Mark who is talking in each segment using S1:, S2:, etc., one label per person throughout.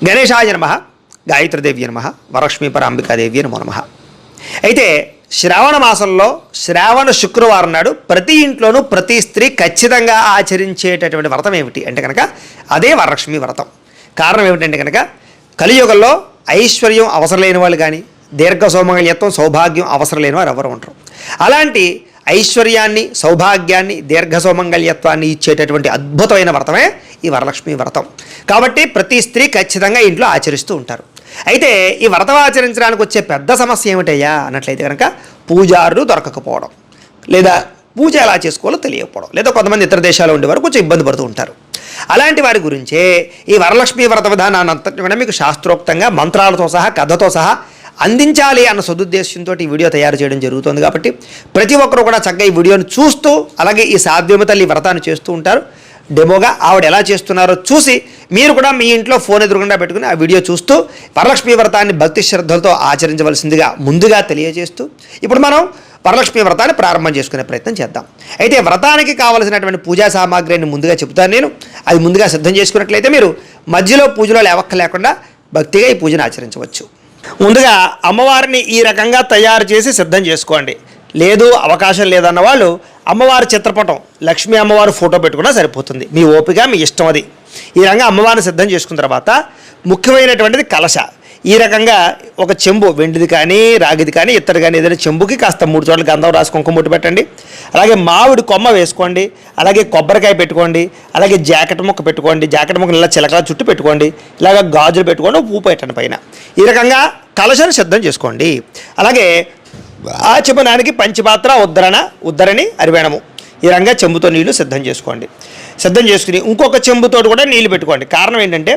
S1: గణేశాయ నమః, గాయత్రీదేవ్య నమః, వరలక్ష్మీ పరాంబికాదేవ్య నమో నమః. అయితే శ్రావణ మాసంలో శ్రావణ శుక్రవారం నాడు ప్రతి ఇంట్లోనూ ప్రతి స్త్రీ ఖచ్చితంగా ఆచరించేటటువంటి వ్రతం ఏమిటి అంటే కనుక అదే వరలక్ష్మి వ్రతం. కారణం ఏమిటంటే కనుక కలియుగంలో ఐశ్వర్యం అవసరం లేని వాళ్ళు కానీ, దీర్ఘ సౌమంగళ్యత్వం సౌభాగ్యం అవసరం లేని వారు ఎవరు ఉంటారు. అలాంటి ఐశ్వర్యాన్ని, సౌభాగ్యాన్ని, దీర్ఘ సౌమంగళ్యత్వాన్ని ఇచ్చేటటువంటి అద్భుతమైన వ్రతమే ఈ వరలక్ష్మి వ్రతం. కాబట్టి ప్రతి స్త్రీ ఖచ్చితంగా ఇంట్లో ఆచరిస్తూ ఉంటారు. అయితే ఈ వ్రతం ఆచరించడానికి వచ్చే పెద్ద సమస్య ఏమిటయ్యా అన్నట్లయితే కనుక పూజారులు దొరకకపోవడం, లేదా పూజ ఎలా చేసుకోవాలో తెలియకపోవడం, లేదా కొంతమంది ఇతర దేశాల్లో ఉండేవారు కొంచెం ఇబ్బంది పడుతూ ఉంటారు. అలాంటి వారి గురించే ఈ వరలక్ష్మి వ్రత విధానాన్ని అంతటి కూడా మీకు శాస్త్రోక్తంగా మంత్రాలతో సహా కథతో సహా అందించాలి అన్న సదుద్దేశంతో ఈ వీడియో తయారు చేయడం జరుగుతుంది. కాబట్టి ప్రతి ఒక్కరు కూడా చక్కగా ఈ వీడియోను చూస్తూ, అలాగే ఈ సాధ్యమ తల్లి వ్రతాన్ని చేస్తూ ఉంటారు. డెమోగా ఆవిడ ఎలా చేస్తున్నారో చూసి మీరు కూడా మీ ఇంట్లో ఫోన్ ఎదురుగుండా పెట్టుకుని ఆ వీడియో చూస్తూ వరలక్ష్మి వ్రతాన్ని భక్తి శ్రద్ధలతో ఆచరించవలసిందిగా ముందుగా తెలియజేస్తూ ఇప్పుడు మనం వరలక్ష్మి వ్రతాన్ని ప్రారంభం చేసుకునే ప్రయత్నం చేద్దాం. అయితే వ్రతానికి కావలసినటువంటి పూజా సామాగ్రిని ముందుగా చెబుతాను నేను. అది ముందుగా సిద్ధం చేసుకున్నట్లయితే మీరు మధ్యలో పూజలో లేవక్క లేకుండా భక్తిగా ఈ పూజను ఆచరించవచ్చు. ముందుగా అమ్మవారిని ఈ రకంగా తయారు చేసి సిద్ధం చేసుకోండి. లేదు అవకాశం లేదన్న వాళ్ళు అమ్మవారి చిత్రపటం, లక్ష్మీ అమ్మవారి ఫోటో పెట్టుకున్నా సరిపోతుంది. మీ ఓపిక, మీ ఇష్టం అది. ఈ రకంగా అమ్మవారిని సిద్ధం చేసుకున్న తర్వాత ముఖ్యమైనటువంటిది కలశ. ఈ రకంగా ఒక చెంబు, వెండిది కానీ రాగిది కానీ ఇత్తడి కానీ ఏదైనా చెంబుకి కాస్త 3 చోట్ల గంధం రాసి కుంకుమ బొట్టు పెట్టండి. అలాగే మామిడి కొమ్మ వేసుకోండి. అలాగే కొబ్బరికాయ పెట్టుకోండి. అలాగే జాకెట్ ముక్క పెట్టుకోండి. జాకెట్ ముక్క ఇలా చిలకల చుట్టూ పెట్టుకోండి. ఇలాగ గాజులు పెట్టుకోండి, పువ్వు పెట్టండి పైన. ఈ రకంగా కలశను సిద్ధం చేసుకోండి. అలాగే ఆచమనానికి పంచపాత్ర, ఉద్దరణి, అరివేణము ఈ రకంగా చెంబుతో నీళ్లు సిద్ధం చేసుకోండి. సిద్ధం చేసుకుని ఇంకొక చెంబుతో కూడా నీళ్లు పెట్టుకోండి. కారణం ఏంటంటే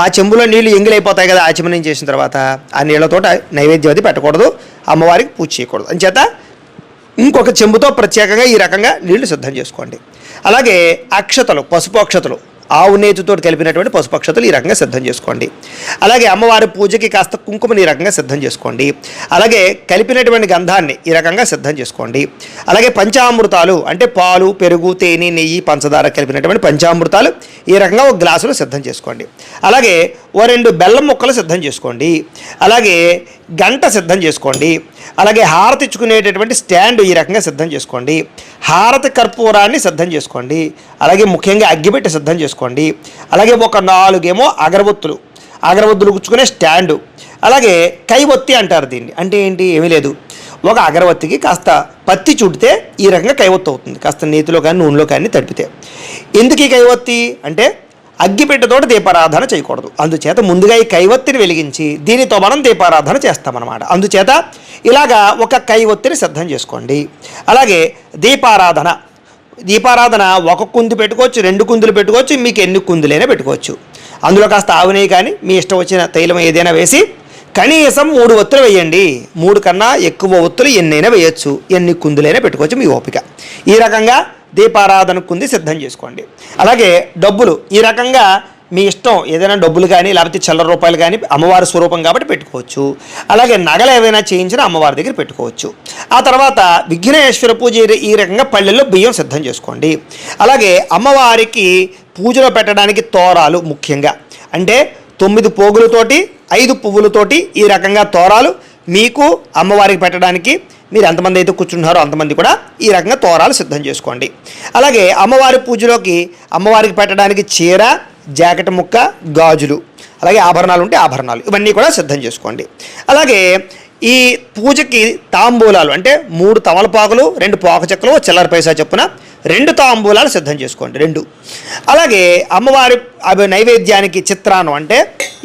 S1: ఆ చెంబులో నీళ్లు ఎంగిలైపోతాయి కదా ఆచమనం చేసిన తర్వాత. ఆ నీళ్లతో నైవేద్యం అది పెట్టకూడదు, అమ్మవారికి పూజ చేయకూడదు. అంచేత ఇంకొక చెంబుతో ప్రత్యేకంగా ఈ రకంగా నీళ్లు సిద్ధం చేసుకోండి. అలాగే అక్షతలు, పసుపు అక్షతలు, ఆవు నేతితో కలిపినటువంటి పసుపు అక్షతలు ఈ రకంగా సిద్ధం చేసుకోండి. అలాగే అమ్మవారి పూజకి కాస్త కుంకుమని ఈ రకంగా సిద్ధం చేసుకోండి. అలాగే కలిపినటువంటి గంధాన్ని ఈ రకంగా సిద్ధం చేసుకోండి. అలాగే పంచామృతాలు అంటే పాలు, పెరుగు, తేనె, నెయ్యి, పంచదార కలిపినటువంటి పంచామృతాలు ఈ రకంగా ఒక గ్లాసులో సిద్ధం చేసుకోండి. అలాగే 2 బెల్లం ముక్కలు సిద్ధం చేసుకోండి. అలాగే గంట సిద్ధం చేసుకోండి. అలాగే హారతి ఇచ్చుకునేటటువంటి స్టాండ్ ఈ రకంగా సిద్ధం చేసుకోండి. హారతి కర్పూరాన్ని సిద్ధం చేసుకోండి. అలాగే ముఖ్యంగా అగ్గిపెట్టి సిద్ధం చేసుకోండి. అలాగే ఒక 4 అగరబత్తులు గుచ్చుకునే స్టాండు. అలాగే కైవత్తి అంటారు దీన్ని. అంటే ఏంటి? ఏమీ లేదు, ఒక అగరవత్తికి కాస్త పత్తి చుడితే ఈ రకంగా కైవత్తి అవుతుంది. కాస్త నేతిలో కానీ నూనెలో కానీ తడిపితే. ఎందుకు ఈ కైవత్తి అంటే అగ్గిపెట్టెతో దీపారాధన చేయకూడదు. అందుచేత ముందుగా ఈ కైవత్తిని వెలిగించి దీనితో మనం దీపారాధన చేస్తామన్నమాట. అందుచేత ఇలాగా ఒక కైవత్తిని సిద్ధం చేసుకోండి. అలాగే దీపారాధన 1 కుంది పెట్టుకోవచ్చు, 2 కుందులు పెట్టుకోవచ్చు, మీకు ఎన్ని కుందులైనా పెట్టుకోవచ్చు. అందులో కాస్త ఆవు నెయ్యి కానీ మీ ఇష్టం వచ్చిన తైలం ఏదైనా వేసి కనీసం 3 ఒత్తులు వేయండి. 3 కన్నా ఎక్కువ ఒత్తులు ఎన్నైనా వేయచ్చు, ఎన్ని కుందులైనా పెట్టుకోవచ్చు, మీ ఓపిక. ఈ రకంగా దీపారాధన కుంది సిద్ధం చేసుకోండి. అలాగే డబ్బులు ఈ రకంగా మీ ఇష్టం, ఏదైనా డబ్బులు కానీ లేకపోతే చిల్లర రూపాయలు కానీ అమ్మవారి స్వరూపం కాబట్టి పెట్టుకోవచ్చు. అలాగే నగలు ఏవైనా చేయించిన అమ్మవారి దగ్గర పెట్టుకోవచ్చు. ఆ తర్వాత విఘ్నేశ్వర పూజ ఈ రకంగా పళ్ళెల్లో బియ్యం సిద్ధం చేసుకోండి. అలాగే అమ్మవారికి పూజలో పెట్టడానికి తోరాలు ముఖ్యంగా అంటే 9 పోగులతోటి 5 పువ్వులతోటి ఈ రకంగా తోరాలు మీకు అమ్మవారికి పెట్టడానికి మీరు ఎంతమంది అయితే కూర్చుంటున్నారో అంతమంది కూడా ఈ రకంగా తోరాలు సిద్ధం చేసుకోండి. అలాగే అమ్మవారి పూజలోకి అమ్మవారికి పెట్టడానికి చీర, జాకెట్ ముక్క, గాజులు, అలాగే ఆభరణాలు ఉంటే ఆభరణాలు ఇవన్నీ కూడా సిద్ధం చేసుకోండి. అలాగే ఈ పూజకి తాంబూలాలు అంటే 3 తమలపాకులు, 2 పోక చెక్కలు, చిల్లర పైసా చొప్పున 2 తాంబూలాలు సిద్ధం చేసుకోండి. 2. అలాగే అమ్మవారి నైవేద్యానికి చిత్రాన్నం అంటే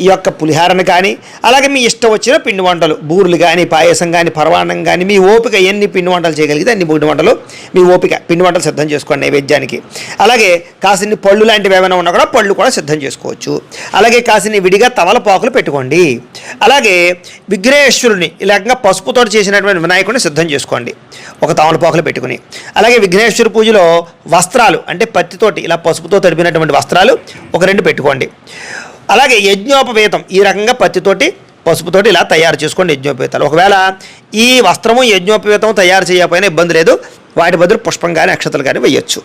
S1: ఈ యొక్క పులిహారను కానీ, అలాగే మీ ఇష్టం వచ్చిన పిండి వంటలు, బూరెలు కానీ, పాయసం కానీ, పరవాన్నం కానీ, మీ ఓపిక ఎన్ని పిండి వంటలు చేయగలిగితే అన్ని పిండి వంటలు మీ ఓపిక పిండి వంటలు సిద్ధం చేసుకోండి నైవేద్యానికి. అలాగే కాసిన్ని పళ్ళు లాంటివి ఏమైనా ఉన్నా కూడా పళ్ళు కూడా సిద్ధం చేసుకోవచ్చు. అలాగే కాసిన్ని విడిగా తమలపాకులు పెట్టుకోండి. అలాగే విఘ్నేశ్వరుని ఇలాగ పసుపుతో చేసినటువంటి వినాయకుడిని సిద్ధం చేసుకోండి, ఒక తమలపాకులు పెట్టుకుని. అలాగే విఘ్నేశ్వర పూజలో వస్త్రాలు అంటే పత్తితోటి ఇలా పసుపుతో తడిపినటువంటి వస్త్రాలు ఒక 2 పెట్టుకోండి. అలాగే యజ్ఞోపవేతం ఈ రకంగా పత్తితోటి పసుపుతోటి ఇలా తయారు చేసుకోండి యజ్ఞోపేతాలు. ఒకవేళ ఈ వస్త్రము యజ్ఞోపేతం తయారు చేయకపోయినా ఇబ్బంది లేదు, వాటి బదులు పుష్పం కానీ అక్షతలు కానీ వేయచ్చు.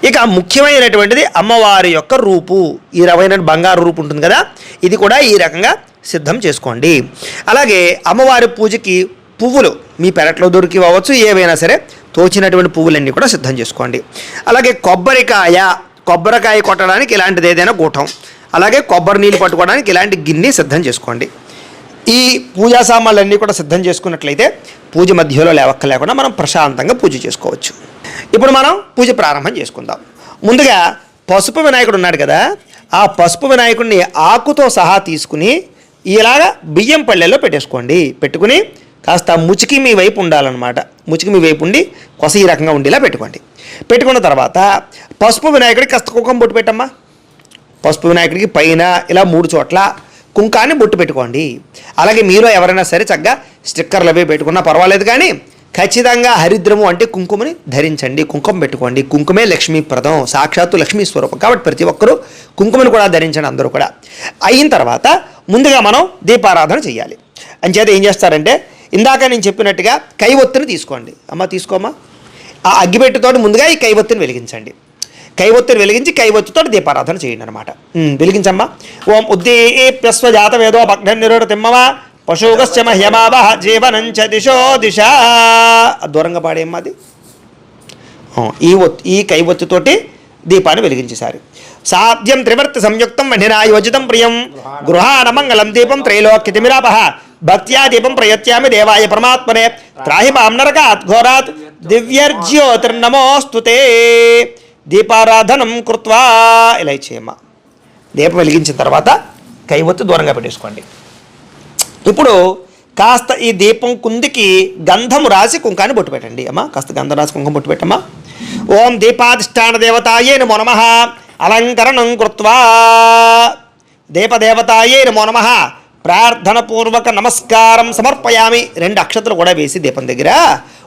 S1: ఇక ముఖ్యమైనటువంటిది అమ్మవారి యొక్క రూపు, ఈ రకమైన బంగారు రూపు ఉంటుంది కదా, ఇది కూడా ఈ రకంగా సిద్ధం చేసుకోండి. అలాగే అమ్మవారి పూజకి పువ్వులు మీ పెరట్లో దొరికి అవ్వచ్చు, ఏవైనా సరే తోచినటువంటి పువ్వులన్నీ కూడా సిద్ధం చేసుకోండి. అలాగే కొబ్బరికాయ కొట్టడానికి ఇలాంటిది ఏదైనా గూటం, అలాగే కొబ్బరి నీళ్ళు పట్టుకోవడానికి ఇలాంటి గిన్నె సిద్ధం చేసుకోండి. ఈ పూజా సామాన్లన్నీ కూడా సిద్ధం చేసుకున్నట్లయితే పూజ మధ్యలో లేవక్కలేకుండా మనం ప్రశాంతంగా పూజ చేసుకోవచ్చు. ఇప్పుడు మనం పూజ ప్రారంభం చేసుకుందాం. ముందుగా పసుపు వినాయకుడు ఉన్నాడు కదా, ఆ పసుపు వినాయకుడిని ఆకుతో సహా తీసుకుని ఇలాగా బియ్యం పళ్ళెల్లో పెట్టేసుకోండి. పెట్టుకుని కాస్త ముచికి మీ వైపు ఉండాలన్నమాట, ముచికి మీ వైపు ఉండి కొస ఈ రకంగా ఉండేలా పెట్టుకోండి. పెట్టుకున్న తర్వాత పసుపు వినాయకుడికి కాస్త కుంకుమ బొట్టు పెట్టమ్మా. పసుపు వినాయకుడికి పైన ఇలా 3 చోట్ల కుంకాన్ని బొట్టు పెట్టుకోండి. అలాగే మీలో ఎవరైనా సరే చక్కగా స్టిక్కర్లు అవి పెట్టుకున్నా పర్వాలేదు, కానీ ఖచ్చితంగా హరిద్రము అంటే కుంకుమని ధరించండి, కుంకుమ పెట్టుకోండి. కుంకుమే లక్ష్మీప్రదం, సాక్షాత్తు లక్ష్మీ స్వరూపం కాబట్టి ప్రతి ఒక్కరూ కుంకుమని కూడా ధరించండి అందరూ కూడా. అయిన తర్వాత ముందుగా మనం దీపారాధన చేయాలి. అంచేత ఏం చేస్తారంటే ఇందాక నేను చెప్పినట్టుగా కైవొత్తిని తీసుకోండి. అమ్మ తీసుకోమ్మా. ఆ అగ్గిపెట్టుతోటి ముందుగా ఈ కైవొత్తిని వెలిగించండి. కైవొత్తిని వెలిగించి కైవొత్తితో దీపారాధన చేయండి అనమాట. వెలిగించమ్మా. ఓం ఉద్దీప్యస్వ జాత వేదో భగ్న నిరోధ తిమ్మవ పశుగశ్చ మహ్యమావహ జీవనంచ దిశో దిశ. దూరంగా పాడేమ్మా అది. ఈ కైవొత్తితోటి దీపాన్ని వెలిగించేసారి. సాధ్యం త్రివర్తి సంయుక్తం వహినా యోజితం ప్రియం గృహాణ మంగళం దీపం త్రైలోక్యతిమిరాపహ భక్త్యా దీపం ప్రయత్యామి దేవాయ పరమాత్మనే త్రాహి మాం నరకాత్ ఘోరాత్ దివ్యర్జ్యోతిర్నమోస్తుతే. దీపారాధనం కృత్వా ఇలా ఇచ్చేయమ్మా. దీపం వెలిగించిన తర్వాత కైవొత్తి దూరంగా పెట్టేసుకోండి. ఇప్పుడు కాస్త ఈ దీపం కుందికి గంధము రాసి కుంకాన్ని బొట్టు పెట్టండి అమ్మా. కాస్త గంధం రాసి కుంకుమ బొట్టు పెట్టమ్మా. ఓం దీపాధిష్టాన దేవతాయే నమో నమః అలంకరణం కృత్వా దీపదేవతాయే నమో నమః ప్రార్థనపూర్వక నమస్కారం సమర్పయామి. 2 అక్షతలు కూడా వేసి దీపం దగ్గర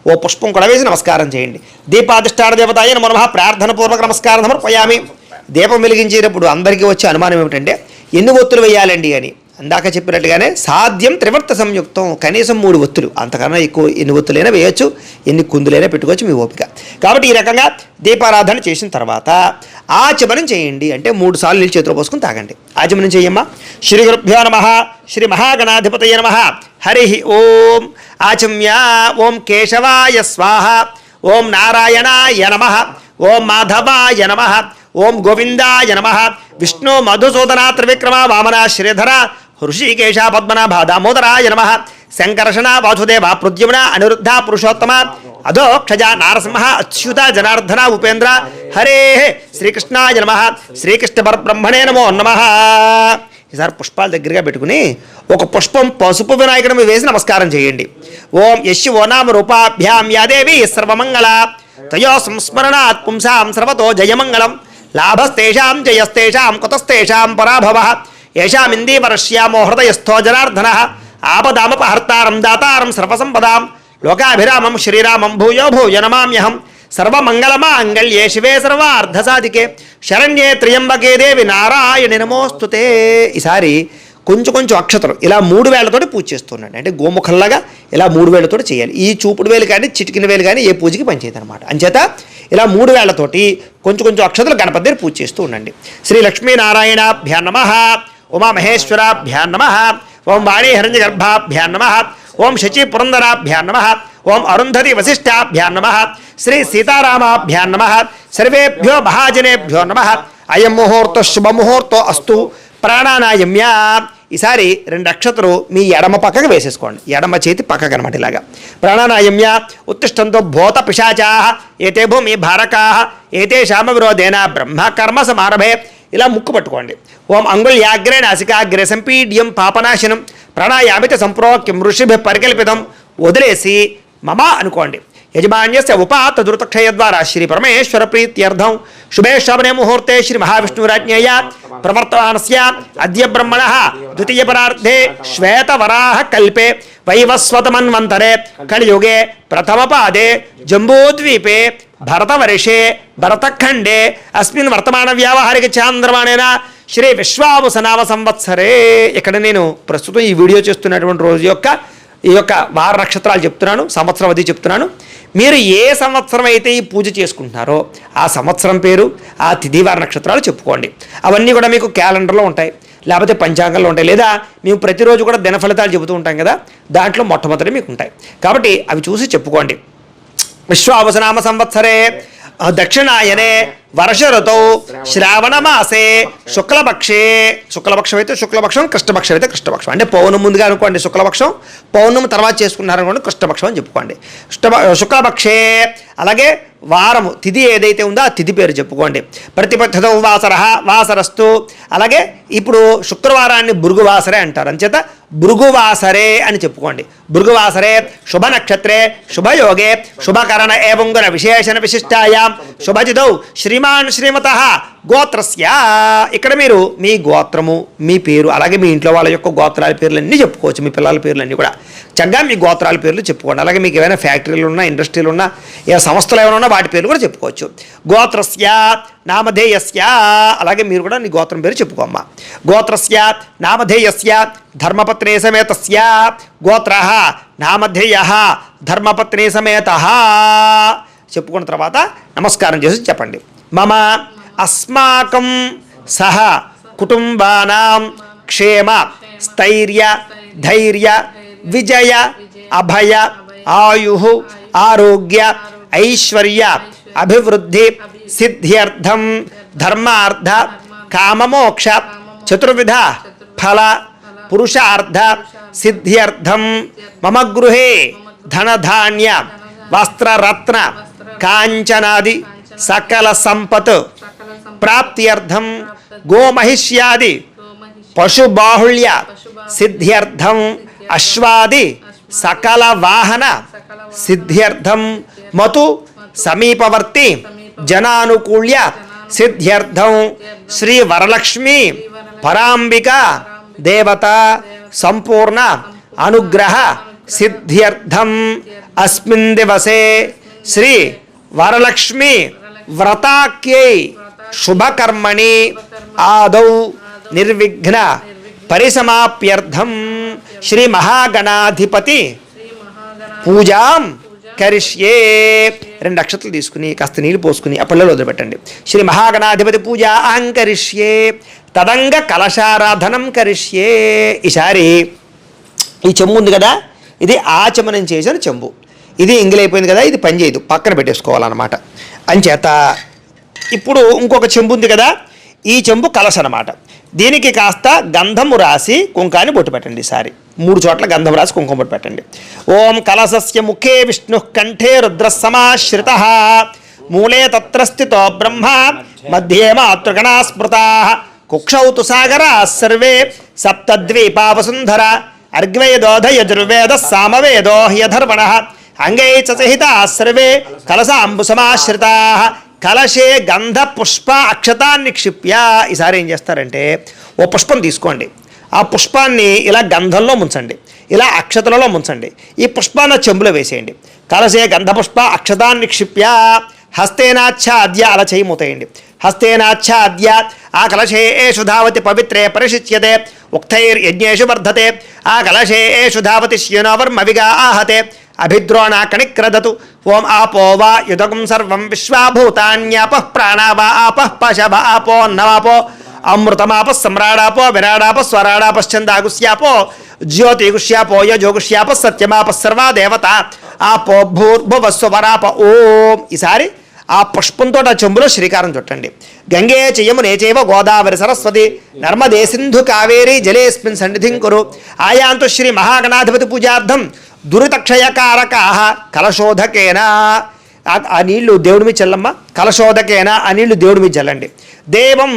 S1: ఓ పుష్పం కూడా వేసి నమస్కారం చేయండి. దీపాధిష్టాన దేవతాయే నమో నమః ప్రార్థనపూర్వక నమస్కారం సమర్పయామి. దీపం వెలిగించేటప్పుడు అందరికీ వచ్చే అనుమానం ఏమిటంటే ఎన్ని ఒత్తులు వేయాలండి అని. అందాక చెప్పినట్టుగానే సాధ్యం త్రివర్త సంయుక్తం, కనీసం 3 ఒత్తులు, అంతకన్నా ఎక్కువ ఎన్ని ఒత్తులైనా వేయచ్చు, ఎన్ని కుందులైనా పెట్టుకోవచ్చు మీ ఓపిక. కాబట్టి ఈ రకంగా దీపారాధన చేసిన తర్వాత ఆచమనం చేయండి. అంటే 3 సార్లు నీళ్ళు చేతిలో పోసుకుని తాగండి. ఆచమనం చేయమ్మా. శ్రీ గురుభ్యో నమః శ్రీ మహాగణాధిపతయ నమః హరి ఓం. ఆచమ్య ఓం కేశవాయ స్వాహ, ఓం నారాయణాయ నమః, ఓం మాధవాయ నమః, ఓం గోవిందాయ నమః. విష్ణు మధుసూదన త్రివిక్రమ వామన శ్రీధర హృషికేశ పద్మనాభ దామోదరాయ నమః. శంకర్షణ వాసుదేవ ప్రద్యుమ్న అనిరుద్ధ పురుషోత్తమ అధోక్షజ నారసింహ అచ్యుత జనార్దన ఉపేంద్ర హరే శ్రీకృష్ణాయ నమః. శ్రీకృష్ణ పరబ్రహ్మణే నమో నమః. ఈసారి పుష్పాలు దగ్గరగా పెట్టుకుని ఒక పుష్పం పసుపు వినాయకుడిని వేసి నమస్కారం చేయండి. ఓం యశ్ ఓ నామ రూపాభ్యాం యాదేవి సర్వమంగళ తయో సంస్మరణాత్ పుంసాం సర్వతో జయమంగళం లాభస్తేషాం జయస్తేషాం కుతస్తేషాం పరాభవః ఏషామిందీవరశ్యామో హృదయస్థో జనార్దనః ఆపదామపహర్తారం దాతారం సర్వసంపదాం లోకాభిరామం శ్రీరామం భూయో భూయ నమామ్యహం. సర్వమంగళమాంగళ్యే శివే సర్వార్ధసాధికే శరణ్యే త్ర్యంబకే దేవి నారాయణి నమోస్తుతే. ఈసారి కొంచెం అక్షతలు ఇలా 3 వేళ్లతోటి పూజ చేస్తున్నాడు. అంటే గోముఖంలాగా ఇలా 3 వేళ్లతోటి చేయాలి. ఈ చూపుడు వేలు కానీ చిటికిన వేలు కానీ ఏ పూజకి పనిచేయదు అనమాట. అంచేత ఇలా 3 వేళ్లతోటి కొంచెం అక్షతలు గణపతి దగ్గర పూజ చేస్తూ ఉండండి. శ్రీ లక్ష్మీనారాయణాభ్యాం నమః, ఉమామహేశ్వరాభ్యాం నమః, ఓం వాణీ హిరణ్యగర్భాభ్యాం నమః, ఓం శచీ పురందరాభ్యాం నమః, ఓం అరుంధతి వశిష్ఠాభ్యాం నమః, శ్రీ సీతారామాభ్యాం నమః. సర్వేభ్యో మహాజనేభ్యో నమః. అయం ముహూర్త శుభముహూర్తో అస్తు. ప్రాణానాయమ్య. ఈసారి 2 అక్షతలు మీ ఎడమ పక్కకు వేసేసుకోండి, ఎడమ చేతి పక్కకు అనమాట. ఇలాగా ప్రాణానాయమ్య. ఉత్తిష్టంతో భూత పిశాచాః ఏతే భూమి భారకాః ఏతేషామ విరోధేన బ్రహ్మ కర్మ సమారభే. ఇలా ముక్కు పట్టుకోండి. ఓం అంగుళ్యాగ్రే నాసికాగ్రే సంపీడ్యం పాపనాశనం ప్రాణాయామిత సంప్రోక్యం ఋషిభి పరికల్పితం. వదిలేసి మమ అనుకోండి. యజమాన్యస్య ఉపాత దురతక్షయ ద్వారా శ్రీ పరమేశ్వర ప్రీత్యర్థం శుభే శోభనే ముహూర్తే శ్రీ మహావిష్ణురాజ్ఞయ ప్రవర్తమానస్య అద్య బ్రహ్మణః ద్వితీయ పరార్ధే శ్వేతవరాహ కల్పే వైవస్వతమన్వంతరే కలియుగే ప్రథమ పాదే జంబూద్వీపే భరతవర్షే భరతఖండే అస్మిన్ వర్తమాన వ్యావహారిక చాంద్రమాణేన శ్రీ విశ్వావసనామ సంవత్సరే. ఇక్కడ నేను ప్రస్తుతం ఈ వీడియో చేస్తున్నటువంటి రోజు యొక్క ఈ యొక్క వార నక్షత్రాలు చెప్తున్నాను, సంవత్సరం అది చెప్తున్నాను. మీరు ఏ సంవత్సరం అయితే ఈ పూజ చేసుకుంటున్నారో ఆ సంవత్సరం పేరు, ఆ తిథి వార నక్షత్రాలు చెప్పుకోండి. అవన్నీ కూడా మీకు క్యాలెండర్లో ఉంటాయి, లేకపోతే పంచాంగంలో ఉంటాయి, లేదా మేము ప్రతిరోజు కూడా దిన ఫలితాలు చెబుతూ ఉంటాం కదా, దాంట్లో మొట్టమొదటి మీకు ఉంటాయి. కాబట్టి అవి చూసి చెప్పుకోండి. విశ్వావసనామ సంవత్సరే దక్షిణాయనే వర్ష ఋతౌ శ్రావణమాసే శుక్లపక్షే, శుక్లపక్షం అయితే శుక్లపక్షం, కృష్ణపక్షం అయితే కృష్ణపక్షం. అంటే పౌర్ణమి ముందుగా అనుకోండి శుక్లపక్షం, పౌర్ణమి తర్వాత చేసుకున్నారనుకోండి కృష్ణపక్షం అని చెప్పుకోండి. శుక్లపక్షే. అలాగే వారము తిథి ఏదైతే ఉందో ఆ తిథి పేరు చెప్పుకోండి. ప్రతిపక్షతో వాసర వాసరస్తు. అలాగే ఇప్పుడు శుక్రవారాన్ని భృగువాసరే అంటారు, అంచేత భృగువాసరే అని చెప్పుకోండి. భృగువాసరే శుభ నక్షత్రే శుభయోగే శుభకరణ ఏవంగుణ విశేషణ విశిష్టాయాం శుభజిదౌ శ్రీమాన్ శ్రీమతః గోత్రస్య. ఇక్కడ మీరు మీ గోత్రము, మీ పేరు, అలాగే మీ ఇంట్లో వాళ్ళ యొక్క గోత్రాల పేర్లన్నీ చెప్పుకోవచ్చు. మీ పిల్లల పేర్లన్నీ కూడా చక్కగా మీ గోత్రాల పేర్లు చెప్పుకోండి. అలాగే మీకు ఏమైనా ఫ్యాక్టరీలు ఉన్నా, ఇండస్ట్రీలు ఉన్నా, ఏ సంస్థలు ఏమైనా ఉన్నా వాటి పేర్లు కూడా చెప్పుకోవచ్చు. గోత్రస్య నామధేయస్య. అలాగే మీరు కూడా నీ గోత్రం పేరు చెప్పుకోమ్మా. గోత్రస్య నామధేయస్య ధర్మపత్ని సమేతస్య. గోత్రః నామధేయః ధర్మపత్ని సమేతః. చెప్పుకున్న తర్వాత నమస్కారం చేసి చెప్పండి. మమ అస్మాకం సహ కుటుంబానాం క్షేమ స్థైర్య ధైర్య విజయ అభయ ఆయు ఆరోగ్య ఐశ్వర్య అభివృద్ధి సిద్ధ్యర్థం ధర్మార్థ కామమోక్ష చతుర్విధ ఫల పురుషార్థ సిద్ధ్యర్థం మమ గృహే ధనధాన్య వస్త్రరత్న కాంచనాది సకల సంపత్ ప్రాప్త్యర్థం గోమహిష్యాది పశుబాహుళ్య సిద్ధ్యర్థం అశ్వాది సకల వాహన సిద్ధ్యర్థం మతు సమీపవర్తి జనానుకూల్య సిద్ధ్యర్థం శ్రీ వరలక్ష్మి పరాంబిక దేవత సంపూర్ణ అనుగ్రహ సిద్ధ్యర్థం అస్మిన్ దివసే శ్రీ వరలక్ష్మి వ్రతాఖ్యై శుభకర్మణి ఆదౌ నిర్విఘ్న పరిసమాప్యర్థం శ్రీ మహాగణాధిపతి పూజాం కరిష్యే. 2 అక్షతలు తీసుకుని కాస్త నీళ్ళు పోసుకుని ఆ పళ్ళలో వదిలిపెట్టండి. శ్రీ మహాగణాధిపతి పూజ అహం కరిష్యే తదంగ కలశారాధనం కరిష్యే. ఈసారి ఈ చెంబు ఉంది కదా, ఇది ఆచమనం చేసిన చెంబు. ఇది ఎంగిలైపోయింది కదా, ఇది పని చేయదు, పక్కన పెట్టేసుకోవాలన్నమాట. అంచేత ఇప్పుడు ఇంకొక చెంబు ఉంది కదా, ఈ చెంబు కలశ అన్నమాట. దీనికి కాస్త గంధము రాసి కుంకాన్ని బొట్టు పెట్టండి. ఈసారి 3 చోట్ల గంధం రాసి కుంకుమ బొట్టు పెట్టండి. ఓం కలశస్య ముఖే విష్ణు కంఠే రుద్ర సమాశ్రిత మూలే తత్ర స్థితో బ్రహ్మ మధ్యే మాతృగణా స్మృతా కుక్షౌ తు సాగరా సర్వే సప్తద్వీపావసుంధర అర్గ్వేదోధ యజుర్వేద సామవేదో హ్యధర్వణ అంగై చ సహితా సర్వే కలశాంబు సమాశ్రితా కలశే గంధ పుష్ప అక్షతాన్ని క్షిప్య. ఈసారి ఏం చేస్తారంటే ఓ పుష్పం తీసుకోండి, ఆ పుష్పాన్ని ఇలా గంధంలో ముంచండి, ఇలా అక్షతలలో ముంచండి, ఈ పుష్పాన్ని చెంబులో వేసేయండి. కలశే గంధ పుష్ప అక్షతాన్ని క్షిప్య హస్తేనాచ్ఛాద్య. అలా చేయి మూతేయండి. హస్తేనాచ్ఛాద్య ఆ కలశే ఏషు ధావతి పవిత్రే పరిశిచ్యతే ఉక్తైర్యజ్ఞేషు వర్ధతే ఆ కలశే ఏషు ధావతి శ్యనోవర్మవిగా ఆహతే అభిద్రోణా కణిక్రదతు. ఓం ఆపో వా యుదకం సర్వం విశ్వాభూతాన్యాపః ప్రాణావా ఆపః పశవ ఆపో నవాపో అమృతమాప సమ్రాడాపో విరాడాప స్వరాడాపశ్చందాగుష్యాపో జ్యోతిగుష్యాపో యజోగుష్యాప సత్యమాప సర్వా దేవత ఆపో భూర్భువస్వరాప ఓం. ఈసారి ఆ పుష్పంతో ఆ చెంబులో శ్రీకారం చుట్టండి. గంగే చయమునే చైవ గోదావరి సరస్వతి నర్మదే సింధు కావేరి జలేస్మిన్ సన్నిధిం కురు. ఆయాంతు శ్రీ మహాగణాధిపతి పూజార్థం దురితక్షయకారకా కలశోధకేన. ఆ నీళ్లు దేవుడి మీద చల్లమ్మ. కలశోధకేన ఆ నీళ్లు దేవుడి మీద చల్లండి. దేవం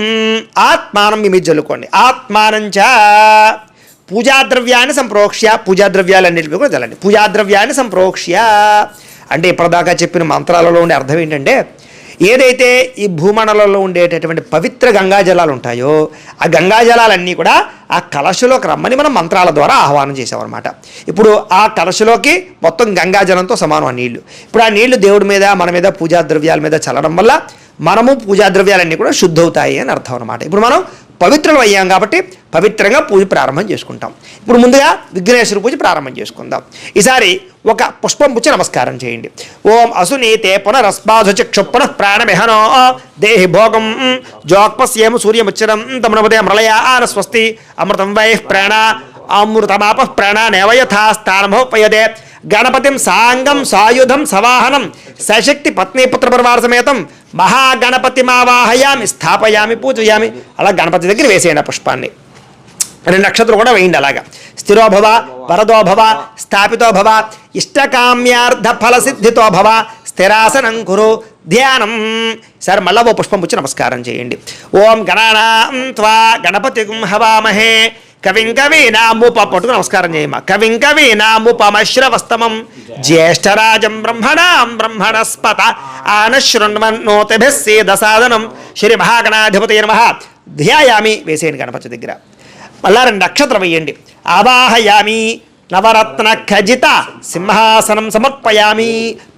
S1: ఆత్మానం మీ మీద చల్లుకోండి. ఆత్మానంచ పూజాద్రవ్యాన్ని సంప్రోక్ష్య. పూజాద్రవ్యాలన్నింటి కూడా చల్లండి. పూజాద్రవ్యాన్ని సంప్రోక్ష్య అంటే ఇప్పటిదాకా చెప్పిన మంత్రాలలో ఉండే అర్థం ఏంటంటే, ఏదైతే ఈ భూమండలంలో ఉండేటటువంటి పవిత్ర గంగాజలాలు ఉంటాయో ఆ గంగాజలాలన్నీ కూడా ఆ కలశలోకి రమ్మని మనం మంత్రాల ద్వారా ఆహ్వానం చేసామన్నమాట. ఇప్పుడు ఆ కలశలోకి మొత్తం గంగాజలంతో సమానం ఆ నీళ్లు. ఇప్పుడు ఆ నీళ్లు దేవుడి మీద మన మీద పూజాద్రవ్యాల మీద చల్లడం వల్ల మనము పూజాద్రవ్యాలన్నీ కూడా శుద్ధవుతాయి అని అర్థం అనమాట. ఇప్పుడు మనం పవిత్రులు అయ్యాం కాబట్టి పవిత్రంగా పూజ ప్రారంభం చేసుకుంటాం. ఇప్పుడు ముందుగా విఘ్నేశ్వర పూజ ప్రారంభం చేసుకుందాం. ఈసారి ఒక పుష్పం పుచ్చి నమస్కారం చేయండి. ఓం అసునీతే పునరస్మాధుచక్షు పునః ప్రాణమిహనో దేహి భోగం జోక్పస్యేమ సూర్యముచ్చరం తమనపదే మృళయాన స్వస్తి అమృతం వై ప్రాణ అమృతమాప ప్రాణానేవ యథా స్థానమోపయదే గణపతిం సాంగం సాయుధం సవాహనం సశక్తి పత్నీపుత్ర పరివార సమేతం మహాగణపతిమావాహయామి స్థాపయామి పూజయామి. అలా గణపతి దగ్గర వేసేయండి ఆ పుష్పాన్ని. 2 నక్షత్రాలు కూడా వేయండి. అలాగా స్థిరోభవ వరదోభవ స్థాపితోభవ ఇష్టకామ్యార్థఫలసిద్ధితో భవ స్థిరాసనం కురు ధ్యానం. సరే మళ్ళా ఓ పుష్పం పుచ్చి నమస్కారం చేయండి. ఓం గణానాం త్వా గణపతి హవామహే కవిం కవీనాముపట్టుకు నమస్కారం చేయమ. కవిం కవీనాముపమశ్రవస్తమం జ్యేష్ఠరాజం బ్రహ్మణాం బ్రహ్మణస్పత ఆనశృణ్వన్నోతిభిः సేదసాదనం శ్రీ మహాగణాధిపతయే నమః. ధ్యాయామి వేసేయండి గణపతి దగ్గర. మళ్ళా 2 నక్షత్రం వేయండి. ఆవాహయామి నవరత్న ఖజిత సింహాసనం సమర్పయామి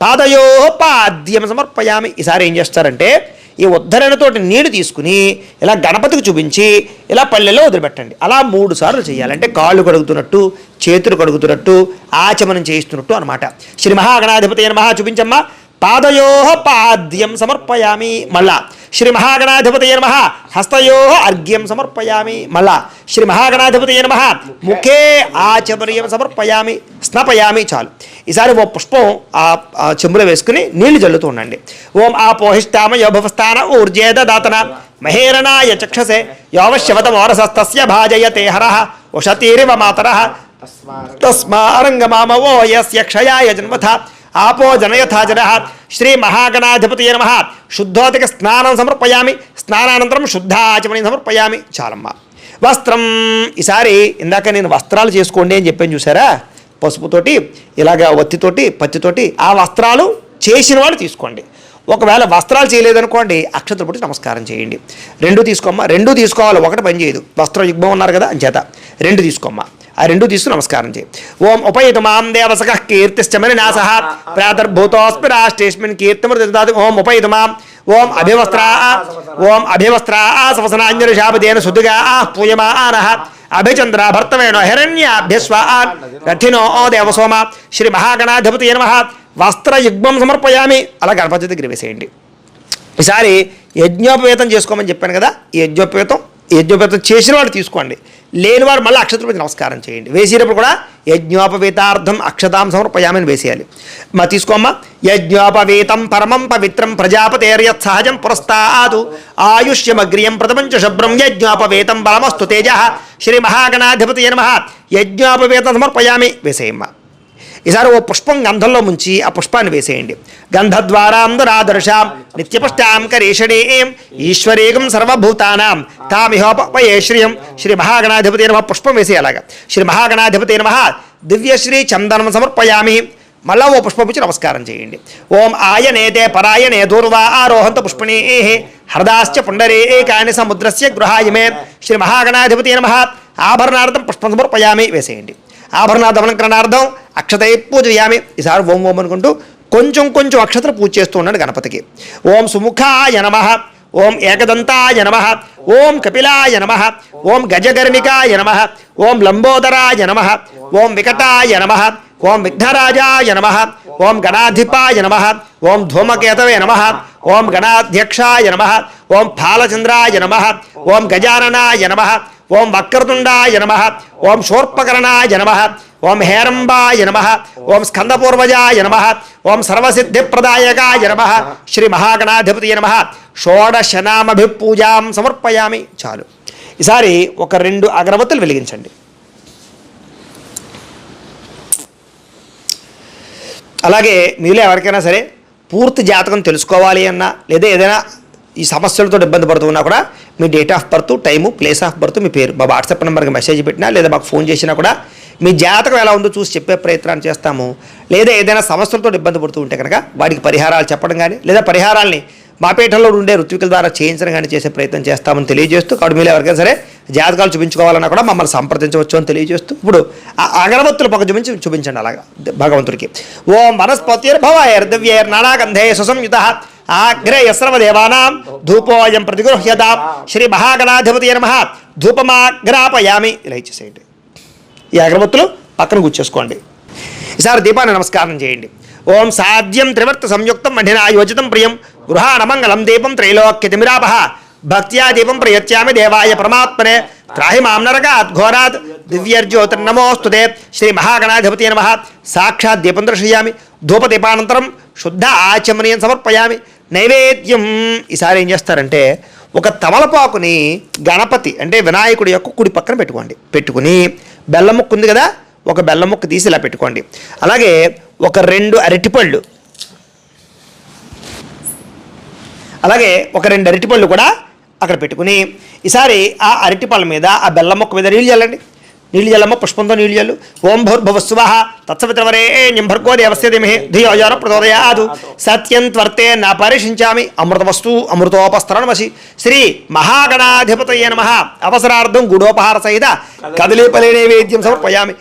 S1: పాదయో పాద్యం సమర్పయామి. ఈసారి ఏం చేస్తారంటే ఈ ఉద్ధరణతోటి నీళ్లు తీసుకుని ఇలా గణపతికి చూపించి ఇలా పల్లెల్లో వదిలిపెట్టండి. అలా 3 సార్లు చేయాలి. అంటే కాళ్ళు కడుగుతున్నట్టు, చేతులు కడుగుతున్నట్టు, ఆచమనం చేయిస్తున్నట్టు అనమాట. శ్రీ మహాగణాధిపతయే నమః చూపించమ్మా. పాదయో పాద్యం సమర్పయామి. మళ్ళా శ్రీ మహాగణాధిపతయే నమః హస్తయో అర్ఘ్యం సమర్పయామి. మళ్ళా శ్రీ మహాగణాధిపతయే నమః ముఖే ఆచమనీయం సమర్పయామి స్నపయామి. చాలు. ఈసారి ఓ పుష్పం ఆ చెంబులో వేసుకుని నీళ్లు జల్లుతూ ఉండండి. ఓం ఆపోహిష్టామ యోభవస్థాన ఊర్జేద దాతన మహేరణాయ చక్షసే యోవశ్యవతమోరసస్తస్య భాజయతే హరః ఉషతీరివ మాతరః తస్మారంగమామవో యస్య క్షయాయ జన్మథ ఆపో జనయథా జనః. శ్రీ మహాగణాధిపతయే నమః శుద్ధోదక స్నానం సమర్పయామి. స్నానానంతరం శుద్ధాచమనం సమర్పయామి. చాలమ్మ. వస్త్రం. ఈసారి ఇందాక నేను వస్త్రాలు చేసుకోండి అని చెప్పాను చూసారా, పసుపుతోటి ఇలాగ ఒత్తితోటి పత్తితోటి ఆ వస్త్రాలు చేసిన వాళ్ళు తీసుకోండి. ఒకవేళ వస్త్రాలు చేయలేదనుకోండి అక్షతలు పుట్టి నమస్కారం చేయండి. 2 తీసుకోమ్మా. 2 తీసుకోవాలి, ఒకటి పని చేయదు. వస్త్ర యుగ్మం ఉన్నారు కదా అంచేత 2 తీసుకోమ్మా. ఆ 2 తీసుకుని నమస్కారం చేయి. ఓం ఉపయతు మాం దేవసక కీర్తిశ్చమని నాసః ప్రాతర్భూతోస్మి రాష్ట్రేస్మిన్ కీర్తిమృతాది. ఓం ఉపయతు మాం. ఓం అభివస్త్రా సవసనాంజలిషాపదేన శుద్ధిగా పూయమానః అభిచంద్ర భర్తవేణో హిరణ్యాభ్యస్వ రథినో దేవసోమ. శ్రీ మహాగణాధిపతయే నమః వస్త్రయుగ్మం సమర్పయామి. అలా గణపతి దగ్గర వేసేయండి. ఈసారి యజ్ఞోపవేతం చేసుకోమని చెప్పాను కదా, ఈ యజ్ఞోపవేతం చేసిన వాడు తీసుకోండి. లేని వారు మళ్ళీ అక్షతలపతి నమస్కారం చేయండి. వేసేటప్పుడు కూడా యజ్ఞోపవేతార్థం అక్షతాం సమర్పయామని వేసేయాలి. తీసుకోమ్మా. యజ్ఞోపవేతం పరమం పవిత్రం ప్రజాపతేర్యత్ సహజం పురస్తాదు ఆయుష్యమగ్రియం ప్రథమంచ శుభ్రం యజ్ఞోపవేతం బలమస్తు తేజ. శ్రీ మహాగణాధిపతయే నమః యజ్ఞోపవేతం సమర్పయామి. వేసేయమ్మా. ఈసారి ఓ పుష్పం గంధంలో ముంచి ఆ పుష్పాన్ని వేసేయండి. గంధద్వారాంధరాదర్శాం నిత్యపుష్టాం కరీషణీం ఈశ్వరీగం సర్వభూతానాం తామిహోపయే శ్రియం. శ్రీ మహాగణాధిపతయే నమః పుష్పం వేసేయాలాగా. శ్రీ మహాగణాధిపతయే నమః దివ్యశ్రీ చందనం సమర్పయామి. మళ్ళా ఓ పుష్పం ఇచ్చి నమస్కారం చేయండి. ఓం ఆయనేతే పరాయణే దూర్వా ఆరోహంత పుష్పిణీ హరదాశ్చ పుండరీకాని సముద్రస్య గృహాయమే. శ్రీ మహాగణాధిపతయే నమః ఆభరణార్థం పుష్పం సమర్పయామి. వేసేయండి. ఆభరణాదమలంకరణార్థం అక్షతై పూజయామి. ఈసారి ఓం ఓం అనుకుంటూ కొంచెం కొంచెం అక్షతలు పూజ చేస్తూ ఉన్నాడు గణపతికి. ఓం సుముఖాయ నమః. ఓం ఏకదంతాయ నమః. ఓం కపిలాయ నమః. ఓం గజగర్ణికాయ నమః. ఓం లంబోదరాయ నమః. ఓం వికటాయ నమః. ఓం విఘ్నరాజాయ నమః. ఓం గణాధిపాయ నమః. ఓం ధూమకేతవే నమః. ఓం గణాధ్యక్షాయ నమః. ఓం ఫాలచంద్రాయ నమః. ఓం గజాననాయ నమః. ఓం వక్రతుండాయ నమః. ఓం శూర్పకర్ణాయ నమః. ఓం హేరంబాయ నమః. ఓం స్కందపూర్వజాయ నమః. ఓం సర్వసిద్ధిప్రదాయకాయ నమః. శ్రీ మహాగణాధిపతయే నమః షోడశనామభిపూజాం సమర్పయామి. చాలు. ఈసారి ఒక 2 అగరబత్తులు వెలిగించండి. అలాగే మీలో ఎవరికైనా సరే పూర్తి జాతకం తెలుసుకోవాలి అన్నా లేదా ఏదైనా ఈ సమస్యలతో ఇబ్బంది పడుతున్నా కూడా మీ date of birth, time, place of birth, మీ పేరు మా వాట్సాప్ నెంబర్కి మెసేజ్ పెట్టినా లేదా మాకు ఫోన్ చేసినా కూడా మీ జాతకం ఎలా ఉందో చూసి చెప్పే ప్రయత్నాన్ని చేస్తాము. లేదా ఏదైనా సమస్యలతో ఇబ్బంది పడుతూ ఉంటే కనుక వాటికి పరిహారాలు చెప్పడం కానీ లేదా పరిహారాల్ని మా పీఠంలో ఉండే ఋత్వికుల ద్వారా చేయించడం కానీ చేసే ప్రయత్నం చేస్తామని తెలియజేస్తూ కాబట్టి మీరు ఎవరికైనా సరే జాతకాలు చూపించుకోవాలన్నా కూడా మమ్మల్ని సంప్రదించవచ్చు అని తెలియజేస్తూ ఇప్పుడు ఆ అగరబత్తులు పక్క చూపించండి అలాగా భగవంతుడికి. ఓం వనస్పతిర్భవైర్దివ్యైర్నానాగంధే సుసంయుతః ఆగ్రేయ సర్వదేవానాం ధూపోయం ప్రతిగృహ్యతాం శ్రీ మహాగణాధిపతి నమః ధూపమాగ్రాపయామి. ఇలా ఇచ్చేసేయండి. ఈ అగరబత్తులు పక్కన కూర్చేసుకోండి. ఈసారి దీపాన్ని నమస్కారం చేయండి. ఓం సాధ్యం త్రివర్త సంయుక్తం మణినా యోజితం ప్రియం గృహాణమంగళం దీపం త్రైలోక్యతిమిరాపహ భక్త్యా దీపం ప్రయత్యామి దేవాయ పరమాత్మనే త్రాహి మాం నరకాత్ ఘోరాత్ దివ్యర్జ్యోతిర్నమోస్తుతే శ్రీ మహాగణాధిపతి నమః. సాక్షాత్ దీపం దర్శయామి. ధూపదీపానంతరం శుద్ధ ఆచమనీయం సమర్పయామి. నైవేద్యం ఈసారి ఏం చేస్తారంటే ఒక తమలపాకుని గణపతి అంటే వినాయకుడి యొక్క కుడి పక్కన పెట్టుకుని బెల్లం ముక్క ఉంది కదా, ఒక బెల్లం ముక్క తీసి ఇలా పెట్టుకోండి. అలాగే ఒక 2 అరటిపళ్ళు, కూడా అక్కడ పెట్టుకుని ఈసారి ఆ అరటిపళ్ళ మీద ఆ బెల్లం మొక్క మీద నీళ్ళు చల్లండి. నీళ్ళు చల్లమ్మ, పుష్పంతో నీళ్ళు చల్లు. ఓం భూర్భువస్సువః తత్సవితుర్వరేణ్యం భర్గో దేవస్య ధీమహి ధియో యో నః ప్రచోదయాత్ సత్యం త్వర్తే న పరిషించామి అమృతవస్తు అమృతోపస్తరణమసి. శ్రీ మహాగణాధిపతయే నమః. అవసరార్థం గుడోపహార సహిత కదలీపలే నైవేద్యం సమర్పయామి.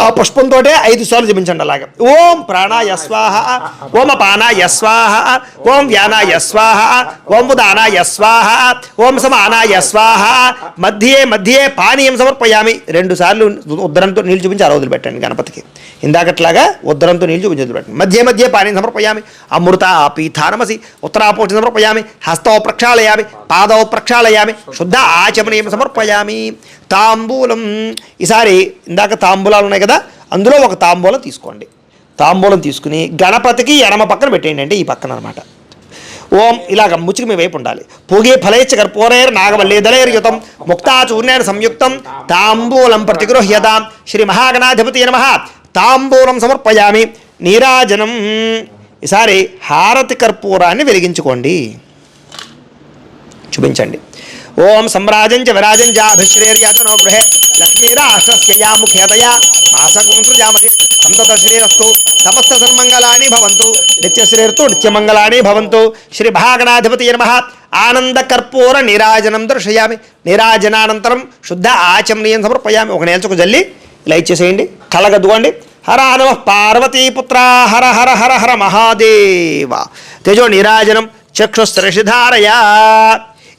S1: ఆ పుష్పంతో 5 సార్లు జపించండి. అలాగే ఓం ప్రాణాయ స్వాహ, ఓం అపానాయ స్వాహ, ఓం వ్యానాయ స్వాహ, ఓం ఉదానాయ స్వాహ, ఓం సమానాయ స్వాహ. మధ్యే పానీయం సమర్పయామి. 2 సార్లు ఉద్దరంతో నీళ్ళు చూపించి ఆ రోజులు పెట్టండి గణపతికి. ఇందాకట్లాగా ఉద్దరంతో నీళ్ళు చూపించి పెట్టండి. మధ్య పానీయం సమర్పయామి. అమృత పీఠానమసి ఉత్తరాపోషణ సమర్పయామి. హస్తౌ ప్రక్షాళయామి, పాదౌ ప్రక్షాళయామి, శుద్ధ ఆచమనీయం సమర్పయామి. తాంబూలం ఈసారి ఇందాక తాంబూలాలు ఉన్నాయి కదా, అందులో ఒక తాంబూలం తీసుకోండి. తాంబూలం తీసుకుని గణపతికి ఎడమ పక్కన పెట్టేయండి, అంటే ఈ పక్కన అనమాట. ఓం ఇలాగ ముచ్చికి మీ వైపు ఉండాలి. పూగే ఫలైచ్చ కర్పూరైర్ నాగవల్లీదలైర్యుతం ముక్తాచూర్ణేన సంయుక్తం తాంబూలం ప్రతిగృహ్యతాం శ్రీ మహాగణాధిపతి నమః. తాంబూలం సమర్పయామి. నీరాజనం ఈసారి హారతి కర్పూరాన్ని వెలిగించుకోండి, చూపించండి. ఓం సమ్రాజంచ విరాజంచ అభిశ్రేర్యాచనో గృహే లక్ష్మీరాష్ట్రస్య ముఖ్యతయా మాసకుంసృజామసి సంతత శ్రీరస్తు సమస్త సన్మంగళాని భవంతు నిత్యశ్రీర్తు నిత్యమంగళాని భవంతు. శ్రీ మహాగణాధిపతి నమః. ఆనంద కర్పూర నీరాజనం దర్శయామి. నీరాజనానంతరం శుద్ధ ఆచమనీయం సమర్పయామి. ఒక నేల్చుకు జల్లి ఇలా ఇచ్చేసేయండి. కళ్ళగద్దుకోండి. హర నమః పార్వతీపుత్ర హర హర హర హర మహాదేవ. తేజో నీరాజనం చక్షుస్త్రషిధారయా.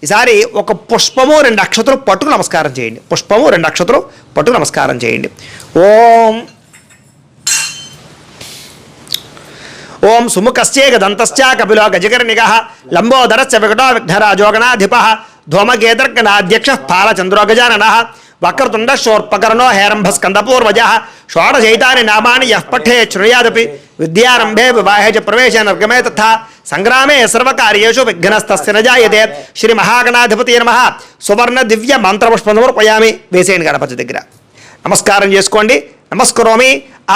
S1: ఈసారి ఒక పుష్పము 2 అక్షతలు పట్టుకు నమస్కారం చేయండి. పుష్పము 2 అక్షతలు పట్టుకు నమస్కారం చేయండి. ఓం సుముఖశ్చేక దంతశ్చ కపిలో గజకర్ణికః లంబోదరశ్చ వికటో విఘ్నరాజో గణాధిపః ధూమకేతర్గణాధ్యక్షః పాలచంద్రో గజాననః వక్రతుండ శోర్పకర్ణో హేరంభస్కందపూర్వజः షోడశైతాని నామాని యః పఠేత్ శృణుయాదపి విద్యారంభే వివాహే చ ప్రవేశే నిర్గమే తథా సంగ్రామే సర్వకార్యేషు విఘ్నస్తస్య న జాయతే. శ్రీ మహాగణాధిపతి నమః. సువర్ణ దివ్య మంత్రపుష్పం సమర్పయామి. వేసేయండి గణపతి దగ్గర. నమస్కారం చేసుకోండి. నమస్కరోమి.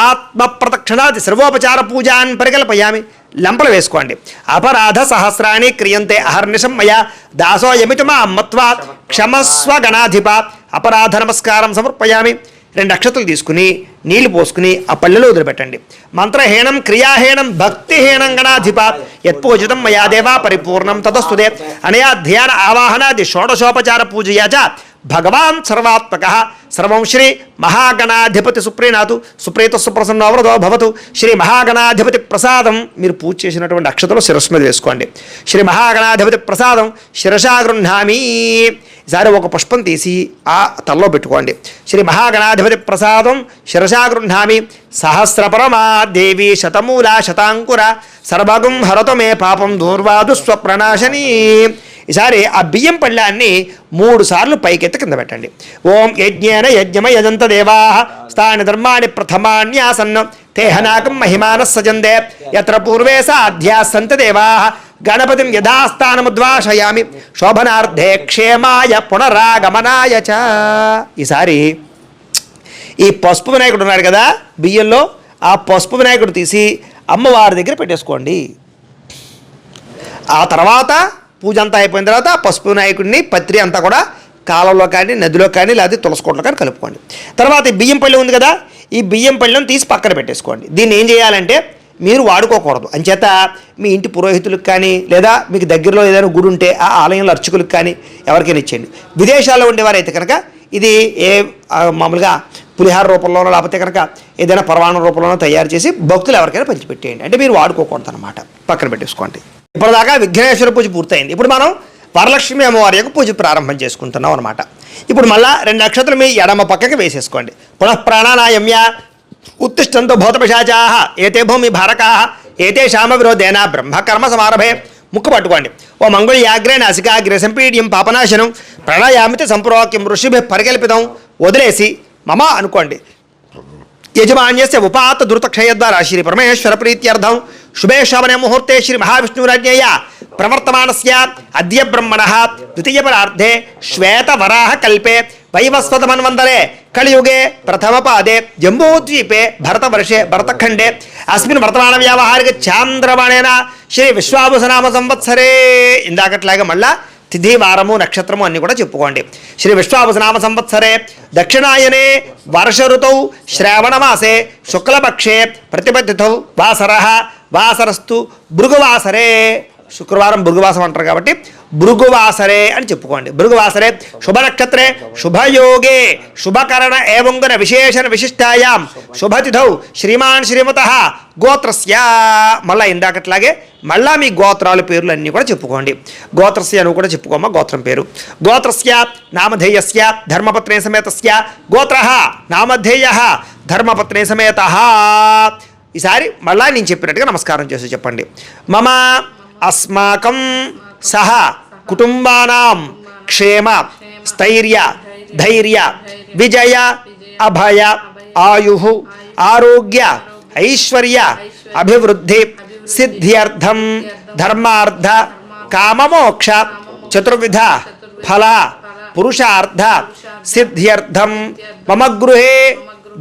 S1: ఆత్మ ప్రదక్షిణాది సర్వోపచార పూజాన్ పరికల్పయామి. లంపలు వేసుకోండి. అపరాధ సహస్రాన్ని క్రియంతే అహర్నిశం మయా దాసోయమితి మాం మత్వా క్షమస్వ గణాధిప. అపరాధ నమస్కారం సమర్పయామి. 2 అక్షతలు తీసుకుని నీళ్లు పోసుకుని ఆ పళ్ళెలో వదిలిపెట్టండి. మంత్రహీనం క్రియాహీనం భక్తిహీనం గణాధిప యత్పూజితం మయా దేవా పరిపూర్ణం తదస్తుదే. అనయా ధ్యాన ఆవాహనాది షోడశోపచార పూజయా చ భగవాన్ సర్వాత్మక సర్వం శ్రీ మహాగణాధిపతి సుప్రీణాతు సుప్రీత సుప్రసన్నవరదో భవతు. శ్రీ మహాగణాధిపతి ప్రసాదం మీరు పూజ చేసినటువంటి అక్షతలు శిరస్సు మీద వేసుకోండి. శ్రీ మహాగణాధిపతి ప్రసాదం శిరసా గృహ్ణామి. ఈసారి ఒక పుష్పం తీసి ఆ తల్లో పెట్టుకోండి. శ్రీ మహాగణాధిపతి ప్రసాదం శిరసా గృహ్ణామి. సహస్రపరమా దేవి శతమూల శతాంకుర సర్వగం హరతు మే పాపం దూర్వాదు స్వప్రణాశని. ఈసారి ఆ బియ్యం పళ్ళాన్ని 3 సార్లు పైకెత్తి కింద పెట్టండి. ఓం యజ్ఞేన యజ్ఞమ యజంత దేవా స్థాని ధర్మాణి ప్రథమాన్యాసన్న తేహనాకం మహిమాన సజందే యత్ర పూర్వే సాధ్యా సంత దేవా గణపతిం యథాస్థానముద్వాసయామి శోభనార్థే క్షేమాయ పునరాగమనాయ చ. ఈసారి ఈ పసుపు వినాయకుడు ఉన్నాడు కదా బియ్యంలో, ఆ పసుపు వినాయకుడు తీసి అమ్మవారి దగ్గర పెట్టేసుకోండి. ఆ తర్వాత పూజ అంతా అయిపోయిన తర్వాత పసుపు వినాయకుడిని పత్రి అంతా కూడా కాలంలో కానీ నదిలో కానీ లేదా తులసికోటలో కానీ కలుపుకోండి. తర్వాత ఈ బియ్యం పళ్ళెం ఉంది కదా, ఈ బియ్యం పళ్ళెం తీసి పక్కన పెట్టేసుకోండి. దీన్ని ఏం చేయాలంటే మీరు వాడుకోకూడదు. అంచేత మీ ఇంటి పురోహితులకు కానీ లేదా మీకు దగ్గరలో ఏదైనా గుడి ఉంటే ఆ ఆలయంలో అర్చకులకు కానీ ఎవరికైనా ఇచ్చేయండి. విదేశాల్లో ఉండేవారైతే కనుక ఇది మామూలుగా పులిహార రూపంలోనో లేకపోతే కనుక ఏదైనా పరమాణం రూపంలోనో తయారు చేసి భక్తులు ఎవరికైనా పంచిపెట్టేయండి. అంటే మీరు వాడుకోకూడదు అనమాట, పక్కన పెట్టేసుకోండి. ఇప్పటిదాకా విఘ్నేశ్వర పూజ పూర్తయింది. ఇప్పుడు మనం వరలక్ష్మి అమ్మవారి యొక్క పూజ ప్రారంభం చేసుకుంటున్నాం అనమాట. ఇప్పుడు మళ్ళా 2 నక్షత్రాలు మీ ఎడమ పక్కకి వేసేసుకోండి. పునః ప్రాణానాయమ్య ఉత్తిష్టంతో భూతపిశాచా ఏతే భూమి భారకా ఏతే శామ విరోధేన బ్రహ్మకర్మ సమారభే. ముక్కు పట్టుకోండి. ఓ మంగళయాగ్రే నాసికాగ్రే సంపీడ్యం పాపనాశనం ప్రణయామితి సంప్రోక్యం ఋషిభి పరికల్పితం. వదిలేసి మమ అనుకోండి. యజమాన్యస్య ఉపాత ధృతక్షయ ద్వారా శ్రీ పరమేశ్వర ప్రీత్యర్థం శుభే శ్రవణే ముహూర్తే శ్రీ మహావిష్ణురాజ్ఞయ ప్రవర్తమానస్య అద్య బ్రహ్మణః ద్వితీయ పరార్ధే శ్వేతవరాహ కల్పే వైవస్వతమన్వంతరే కలియుగే ప్రథమ పాదే జంబూద్వీపే భరతవర్షే భరతఖండే అస్మిన్ వర్తమాన వ్యావహారిక చాంద్రమాణేన శ్రీ విశ్వావసనామ సంవత్సరే. ఇందాకట్లాగా మళ్ళా తిథి వారము నక్షత్రము అన్నీ కూడా చెప్పుకోండి. శ్రీ విశ్వావసనామ సంవత్సరే దక్షిణాయనే వర్ష ఋతౌ శ్రావణమాసే శుక్లపక్షే ప్రతిపత్తిథౌ వాసరః వాసరస్తు భృగువాసరే. శుక్రవారం భృగువాసం అంటారు కాబట్టి భృగువాసరే అని చెప్పుకోండి. భృగువాసరే శుభ నక్షత్రే శుభయోగే శుభకరణ ఏవంగున విశేషణ విశిష్టాయాం శుభతిథౌ శ్రీమాన్ శ్రీమతః గోత్రస్య. మళ్ళీ ఇందాకట్లాగే మళ్ళా మీ గోత్రాల పేర్లు అన్నీ కూడా చెప్పుకోండి. గోత్రస్య అని కూడా చెప్పుకోమా గోత్రం పేరు. గోత్రస్య నామధేయస్య ధర్మపత్నే సమేతస్య గోత్రః నామధేయః ధర్మపత్నే సమేతః. ఈసారి మళ్ళా నేను చెప్పినట్టుగా నమస్కారం చేసి చెప్పండి. మమ అస్మాకం సహ కుటుంబానాం క్షేమ స్థైర్య ధైర్య విజయ అభయ ఆయు ఆరోగ్య ఐశ్వర్య అభివృద్ధి సిద్ధ్యర్థం ధర్మార్థ కామమోక్ష చతుర్విధ ఫల పురుషార్థ సిద్ధ్యర్థం మమ గృహే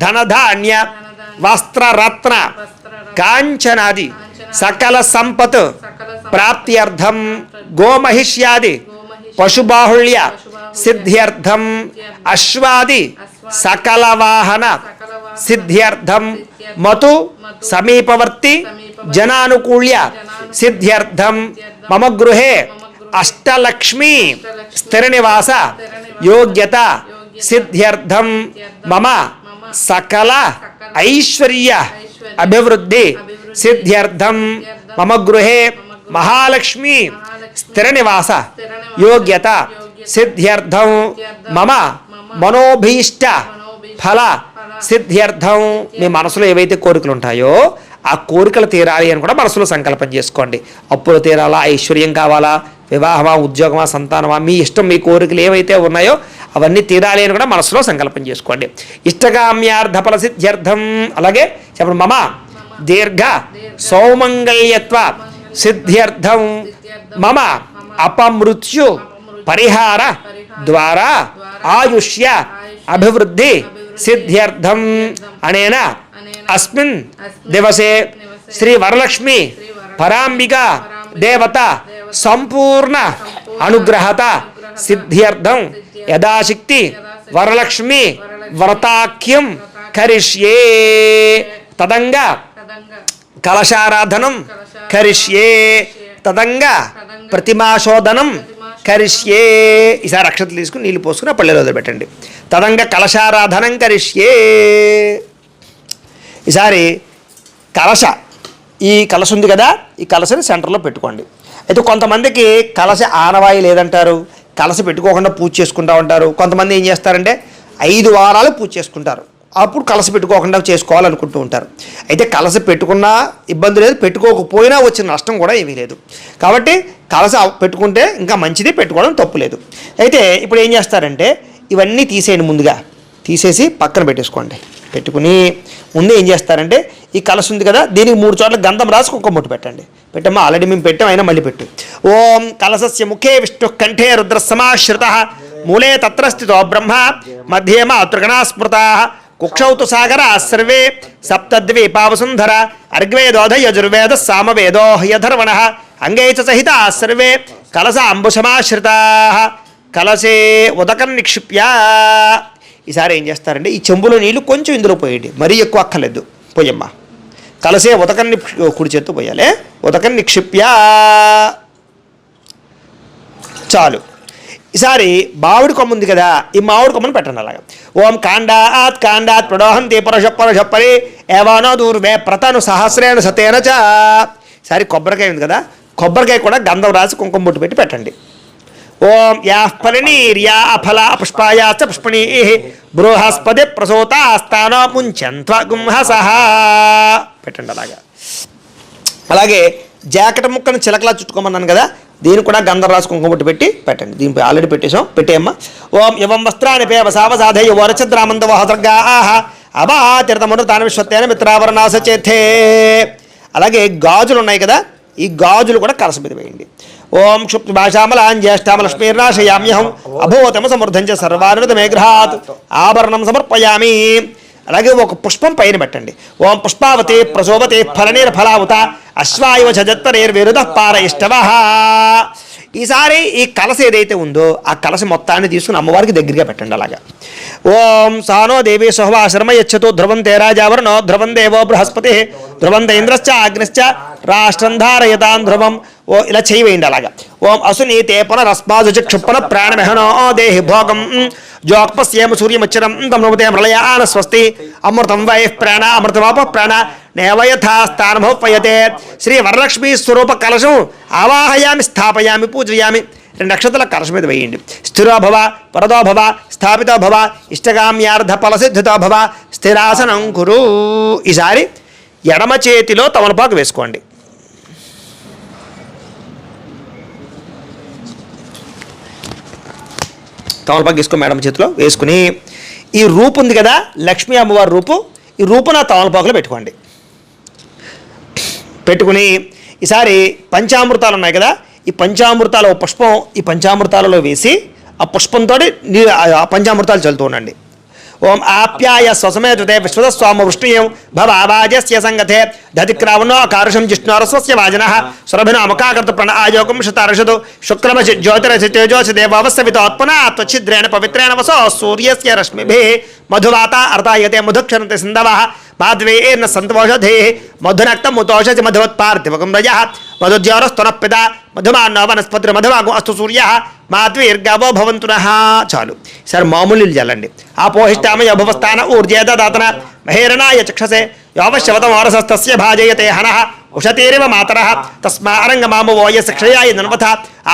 S1: ధనధాన్య వస్త్రరత్న కాంచనాది సకల సంపత్ ప్రాప్త్యర్థం గోమహిష్యాది పశుబాహుళ్య సిద్ధ్యర్థం అశ్వాది సకల వాహన సిద్ధ్యర్థం మతు సమీపవర్తి జనానుకూల్య సిద్ధ్యర్థం మమ గృహే అష్టలక్ష్మీ స్థిర నివాస యోగ్యత సిద్ధ్యర్థం మమ సకల ఐశ్వర్య అభివృద్ధి సిద్ధ్యర్థం మమ గృహే మహాలక్ష్మి స్థిర నివాస యోగ్యత సిద్ధ్యర్థం మమ మనోభీష్ట ఫల సిద్ధ్యర్థం. మీ మనసులో ఏవైతే కోరికలు ఉంటాయో ఆ కోరికలు తీరాలి అని కూడా మనసులో సంకల్పం చేసుకోండి. అప్పులు తీరాలా, ఐశ్వర్యం కావాలా, వివాహమా, ఉద్యోగమా, సంతానమా, మీ ఇష్టం, మీ కోరికలు ఏవైతే ఉన్నాయో అవన్నీ తీరాలి అని కూడా మనసులో సంకల్పం చేసుకోండి. ఇష్టకామ్యార్థ ఫల సిద్ధ్యర్థం. అలాగే చెప్పండి మమ దీర్ఘ సౌమంగళ్యత్వ సిద్ధ్యర్థం మమ అపమృత్యు పరిహార ద్వారా ఆయుష్య అభివృద్ధి సిద్ధ్యర్థం అనేన అస్మిన్ దివసే శ్రీ వరలక్ష్మి పరాంబిక దేవత సంపూర్ణ అనుగ్రహత సిద్ధ్యర్థం యథాశక్తి వరలక్ష్మి వ్రతాఖ్యం కరిష్యే. తదంగా కలశారాధనం కరిష్యే. తదంగా ప్రతిమాశోధనం కరిష్యే. ఈసారి అక్షతలు తీసుకుని నీళ్ళు పోసుకుని ఆ పళ్ళెలో వదిలిపెట్టండి. తదంగా కలశారాధనం కరిష్యే. ఈసారి కలశ, ఈ కలశ ఉంది కదా, ఈ కలశని సెంటర్లో పెట్టుకోండి. అయితే కొంతమందికి కలశ ఆనవాయి లేదంటారు, కలశ పెట్టుకోకుండా పూజ చేసుకుంటూ ఉంటారు. కొంతమంది ఏం చేస్తారంటే 5 వారాలు పూజ చేసుకుంటారు, అప్పుడు కలశ పెట్టుకోకుండా చేసుకోవాలనుకుంటూ ఉంటారు. అయితే కలశ పెట్టుకున్నా ఇబ్బంది లేదు, పెట్టుకోకపోయినా వచ్చిన నష్టం కూడా ఏమీ లేదు. కాబట్టి కలశ పెట్టుకుంటే ఇంకా మంచిది, పెట్టుకోవడం తప్పు లేదు. అయితే ఇప్పుడు ఏం చేస్తారంటే ఇవన్నీ తీసేయండి. ముందుగా తీసేసి పక్కన పెట్టేసుకోండి. పెట్టుకుని ముందే ఏం చేస్తారంటే ఈ కలశ ఉంది కదా, దీనికి 3 చోట్ల గంధం రాసి కుక్క ముట్టు పెట్టండి. పెట్టమ్మా, ఆల్రెడీ మేము పెట్టాం, అయినా మళ్ళీ పెట్టు. ఓం కలశస్య ముఖే విష్ణు కంఠే రుద్ర సమాశ్రిత మూలే తత్ర స్థితో బ్రహ్మ మధ్యే మాతృగణా స్మృతా కుక్షౌతు సాగర సర్వే సప్తద్వీపావసుంధర అర్గ్వేదోధ యజుర్వేద సామవేదో యధర్వణ అంగై చ సహిత సర్వే కలశ అంబుసమాశ్రితా కలశే ఉదకం నిక్షిప్య. ఈసారి ఏం చేస్తారంటే ఈ చెంబులో నీళ్ళు కొంచెం ఇందులో పోయండి, మరీ ఎక్కువ అక్కర్లేదు. పోయమ్మా, కలసే ఉదకన్ని కుడి చేత్తో పోయాలి. ఉదకం నిక్షిప్య. చాలు. ఈసారి మామిడి కొమ్మ ఉంది కదా, ఈ మామిడి కొమ్మను పెట్టండి అలాగా. ఓం కాండాత్ కాండాత్ ప్రడోహంతి పరషప్పరి ఏవానో దూర్వే ప్రతను సహస్రేణ సతేన చ. ఈసారి కొబ్బరికాయ ఉంది కదా, కొబ్బరికాయ కూడా గంధం రాసి కుంకుమ బొట్టు పెట్టి పెట్టండి. ఓం యా ఫలనీర్యా అఫల పుష్పాయాచ పుష్పణీ బృహస్పతి ప్రసూతాస్తానో ముంచంత్వ గుంహసహ పెట్టండి. అలాగే జాకెట్ ముక్కను చిలకలా చుట్టుకోమన్నాను కదా, దీన్ని కూడా గంధం రాసి కుంకుమ బొట్టు పెట్టి పెట్టండి. దీనిపై ఆల్రెడీ పెట్టేసాం, పెట్టేయమ్మా. ఓం ఇవం వస్త్రాన్ని పేవసావసాధయ వరచద్రామందవహద్రగా ఆహ అబా తీర్థమృతాన విశ్వత్తేన మిత్రావరణాసచేతే. అలాగే గాజులు ఉన్నాయి కదా, ఈ గాజులు కూడా కలస మీద వేయండి. ఓం క్షుప్తి భాషామలాం జ్యేష్ఠామలక్ష్మీర్నాశయామ్యహం అభూతమ సమృద్ధంచ సర్వానుత మేఘ్రాత్ ఆభరణం సమర్పయామి. అలాగే ఒక పుష్పం పైన పెట్టండి. ఓం పుష్పావతి ప్రసోభతే ఫలనీర్ ఫలావత అశ్వాయువ చజత్తరేర్విరుధ పార ఇష్టవహ. ఈసారి ఈ కలస ఏదైతే ఉందో ఆ కలస మొత్తాన్ని తీసుకుని అమ్మవారికి దగ్గరగా పెట్టండి. అలాగా ఓం సానో దేవీ సుహవా శర్మ యచ్చతో ధ్రువం తేరాజావరణో ధ్రువం దేవో బృహస్పతి ధ్రువం ఇంద్రశ్చ అగ్నిశ్చ రాష్ట్రం ధారయతాం ధ్రువం. ఓ ఇలా చేయవేయండి. అలాగా ఓం అసునీ తేపన రస్మాజు క్షుప్పన ప్రాణమెహనో దేహి భోగం జోక్పస్యేమ సూర్యమచ్చరం తమ్నోతే ప్రళయాన స్వస్తి అమృతం వై ప్రాణ అమృతమాప ప్రాణ నేవయథాస్థానమోపయతే. శ్రీ వరలక్ష్మీ స్వరూప కలశం ఆవాహయామి స్థాపయామి పూజయామి. 2 నక్షత్రాల కలశం మీద వేయండి. స్థిరోభవ వరదోభవ స్థాపితోభవ ఇష్టకామ్యార్థ ఫలసిద్ధితోభవ స్థిరాసనం కురు. ఈసారి ఎడమ చేతిలో తమలపాకు వేసుకోండి. తమలపాకు వేసుకో మేడం చేతిలో వేసుకుని ఈ రూపు ఉంది కదా లక్ష్మీ అమ్మవారి రూపు, ఈ రూపున తమలపాకులో పెట్టుకోండి. పెట్టుకుని ఈసారి పంచామృతాలు ఉన్నాయి కదా, ఈ పంచామృతాల పుష్పం ఈ పంచామృతాలలో వేసి ఆ పుష్పంతో ఆ పంచామృతాలు చల్లుతూ ఉండండి. ఓం ఆప్యాయ స్వసమేతే విశ్వస్వామ వృష్ణీయం భవాజస్య సంగతే దతిక్రావణో కారుషం జిష్ణోరస్వస్య వాజన సురభినామకాకృత ప్రణ్ ఆయోగం శతార్షదు శుక్రమసి జ్యోతిరసి తేజోసి దేవావస్థవితోత్పనా త్వచ్చిద్రేణ పవిత్రేణ వసో సూర్యస్య రశ్మిభిః మధువాత అర్థాయతే మధుక్షరంతి సింధవః మాధ్వేర్న సంతోషధే మధునక్తం ముతోషసి మధువత్పార్థివకం రజః మధుద్యోరస్తునః పితా మధుమాన్నో వనస్పతిర్ మధువాగో అస్తు సూర్యః మాధ్వీర్గావో భవంతునః. చాలు. సరే మామూలు నీళ్ళు చల్లండి. ఆపోహిష్టామయ భువస్థాన ఊర్జేద దాతన మహేరణాయ చక్షసే యోవశవతం వారసస్తస్య భాజయతే హనః ఉషతీరివ మాతరః తస్మారంగమాము వోయస్ క్షయాయ నన్వథ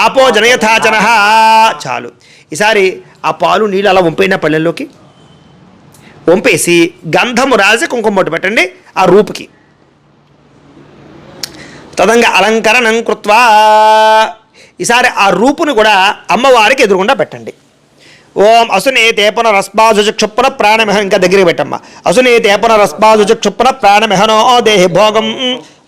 S1: ఆపో జనయథాచనః. చాలు. ఈసారి ఆ పాలు నీళ్ళు అలా వంపైన పళ్ళెల్లోకి వంపేసి గంధము రాసి కుంకుమ బొట్టు పెట్టండి ఆ రూపుకి. తదంగా అలంకరణం కృత్వా ఈసారి ఆ రూపును కూడా అమ్మవారికి ఎదురుగుండా పెట్టండి. ఓం అసునే తేపన రస్మాజు క్షుప్పన ప్రాణమెహ. ఇంకా దగ్గరికి పెట్టమ్మా. అసునే తేపన రస్మాజు క్షుప్పన ప్రాణమెహనో దేహి భోగం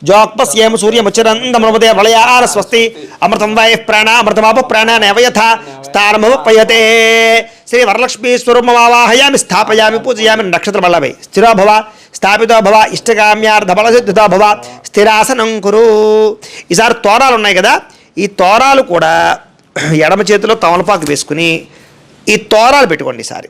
S1: జోక్పస్యేమ సూర్యముచ్చరందమృతే ప్రళయాన స్వస్తి అమృతం వై ప్రాణ అమృతమాప ప్రాణ నేవయథ స్థానమోపయతే. శ్రీ వరలక్ష్మీ స్వరూపమావాహయామి స్థాపయామి పూజయామి. నక్షత్ర బల్లవై స్థిరో భవ స్థాపితో భవ ఇష్టకామ్యార్థ ఫలసిద్ధితో భవ స్థిరాసనం కురు. ఈసారి తోరాలు ఉన్నాయి కదా, ఈ తోరాలు కూడా ఎడమ చేతిలో తమలపాకు వేసుకుని ఈ తోరాలు పెట్టుకోండి. ఈసారి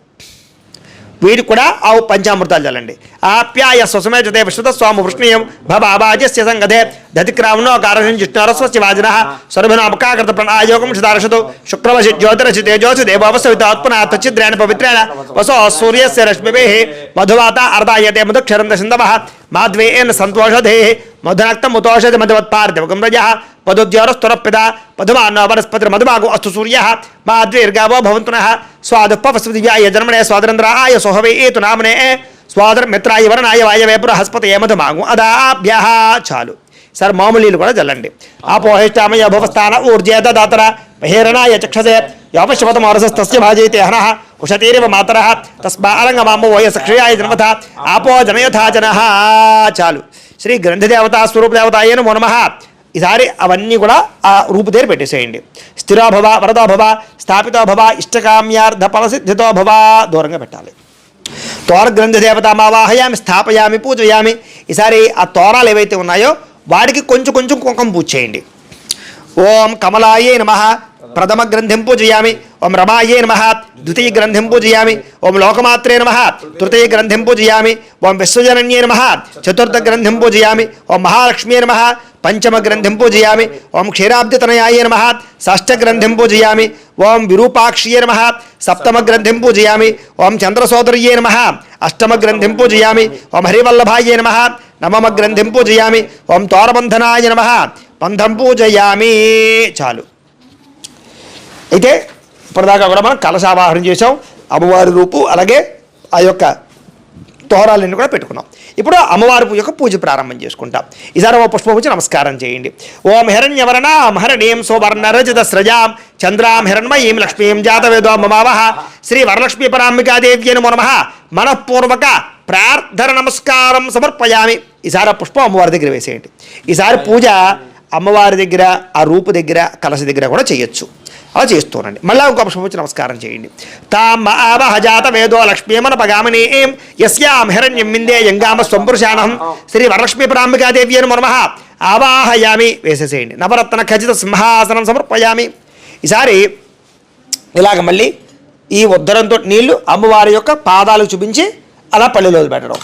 S1: వీటికి కూడా ఆవు పంచామృతాలు చల్లండి. ఆప్యాయ స్వసమేతే విశ్వస్వామ వృష్ణీయం భవాజస్య సంగతే దతిక్రావణో కారుషం జిష్ణోరస్వస్య వాజన స్వరభినామకాకృత ప్రణ్ ఆయోగం శతార్షదు శుక్రవసి జ్యోతిరసి తేజోసి దేవావస్థవితోత్పనా త్వచ్చిద్రేణ పవిత్రేణ వసో సూర్యస్య రశ్మిభిః మధువాత అర్ధాయతే మధుక్షరంత సింధవః మాధ్వేర్న సంతోషధే మధునక్తం ముతోషధి మధువత్పార్థివకం రజః మధుద్యోరస్తునః పితా మధుమాన్నో వనస్పతిర్ మధువాగో అస్తు సూర్యః మాధ్వీర్గావో భవంతునః స్వాదుపవస్వదివ్యాయ జన్మనే స్వాదరంధ్రాయ సోహవే ఏతు నామనే స్వాదర మిత్రాయ వరణాయ వాయవే బృహస్పతయే మధుమాగు అదాభ్యః. చాలు. సరే మామూలు నీళ్ళు కూడా చల్లండి. ఆపోహిష్టామయ భువస్థాన ఊర్జేద దాతర మహేరణాయ చక్షసే యోపశవతం వారసస్తస్య భాజయతే హనః ఉషతీరివ మాతరః తస్మారంగమాము వయస్ క్షయాయ జన్మథ ఆపో జనయథాచనః. చాలు. శ్రీ గ్రంథదేవత స్వరూపదేవతాయ నమో నమః. ఈసారి అవన్నీ కూడా ఆ రూపు దగ్గర పెట్టేసేయండి. స్థిరోభవ వరదోభవ స్థాపితోభవ ఇష్టకామ్యార్థ ఫలసిద్ధితో భవ. దూరంగా పెట్టాలి. తోర గ్రంథదేవతామావాహయామి స్థాపయామి పూజయామి. ఈసారి ఆ తోరాలు ఏవైతే ఉన్నాయో వాటికి కొంచెం కొంచెం కుంకుమ పూజ చేయండి. ఓం కమలాయే నమః ప్రథమ గ్రంథిం పూజయామి. ఓం రమాయే నమః ద్వితీయ గ్రంథిం పూజయామి. ఓం లోకమాత్రే నమః తృతీయ గ్రంథిం పూజయామి. ఓం విశ్వజనన్యే నమః చతుర్థ గ్రంథిం పూజయామి. ఓం మహాలక్ష్మ్యే నమః పంచమ గ్రంథిం పూజయామి. ఓం క్షీరాబ్దితనయాయ నమః షష్ఠ గ్రంథిం పూజయామి. ఓం విరూపాక్ష్యే నమః సప్తమ గ్రంథిం పూజయామి. ఓం చంద్రసోదర్యే నమః అష్టమ గ్రంథిం పూజయామి. ఓం హరివల్లభాయే నమః నవమ గ్రంథిం పూజయామి. ఓం తోరబంధనాయ నమః మందం పూజయామి. చాలు. అయితే ఇప్పటిదాకా కూడా మనం కలశావాహనం చేసాం, అమ్మవారి రూపు అలాగే ఆ యొక్క తోరాలన్నీ కూడా పెట్టుకున్నాం. ఇప్పుడు అమ్మవారి యొక్క పూజ ప్రారంభం చేసుకుంటాం. ఈసారి ఓ పుష్ప పూజ నమస్కారం చేయండి. ఓం హిరణ్యవర్ణాం హరణీం సువర్ణరజత స్రజాం చంద్రాం హిరణ్మయీం లక్ష్మీం జాతవేదో మమావహ శ్రీ వరలక్ష్మీ పరాంబికాదేవ్యై నమో నమః మనఃపూర్వక ప్రార్థన నమస్కారం సమర్పయామి. ఈసారి ఆ పుష్పం అమ్మవారి దగ్గర వేసేయండి. ఈసారి పూజ అమ్మవారి దగ్గర, ఆ రూపు దగ్గర, కలశ దగ్గర కూడా చేయొచ్చు. అలా చేస్తూనండి. మళ్ళీ ఇంకో పుష్పం వచ్చి నమస్కారం చేయండి. తామ ఆవహ జాత వేదో లక్ష్మీమన పగామిని ఏం యస్యాం హిరణ్యం మిందే యంగామ స్వంపురుషాణం శ్రీ వరలక్ష్మీ పరాంబికాదేవ్యై నమో నమః ఆవాహయామి వేసేసేయండి. నవరత్న ఖచ్చిత సింహాసనం సమర్పయామి. ఈసారి ఇలాగ మళ్ళీ ఈ ఉద్దరంతో నీళ్లు అమ్మవారి యొక్క పాదాలకు చూపించి అలా పళ్ళులో పెట్టడం,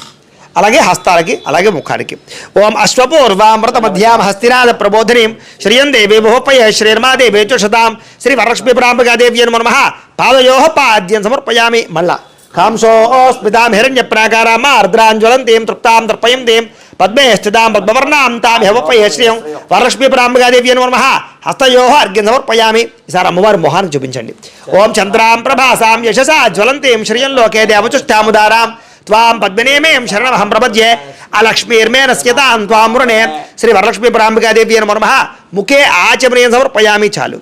S1: అలాగే హస్తాలకి అలాగే ముఖానికి. ఓం అశ్వపూర్వామృత మధ్యాం హస్తినాథ ప్రబోధినీం శ్రియం దేవే బహుపయ శ్రీర్మాదేవే చషతాం శ్రీ వరలక్ష్మీ పరాంబికాదేవ్యై నమో నమః పాదయోః పాద్యం సమర్పయామి. మళ్ళా కాంసోస్మితాం హిరణ్య ప్రాకారాం ఆర్ద్రాంజ్వలంతీం తృప్తాం దర్పయంతీం పద్మే స్థితాం పద్మవర్ణాం తాం హవపయ శ్రియం వరలక్ష్మీ పరాంబికాదేవ్యై నమో నమః హస్తయోః అర్ఘ్యం సమర్పయామి. ఈసారి అమ్మవారి మొహాన్ని చూపించండి. ఓం చంద్రాం ప్రభాసాం యశసా జ్వలంతీం శ్రియం లోకే దేవచుష్టాముదారాం త్వాం పద్మనేమేం శరణమహం ప్రపద్యే అలక్ష్మీర్మే నశ్యతాం త్వాం వృణే శ్రీ వరలక్ష్మీ పరాంబికాదేవ్యై నమో నమః ముఖే ఆచమనీయం సమర్పయామి. చాలు.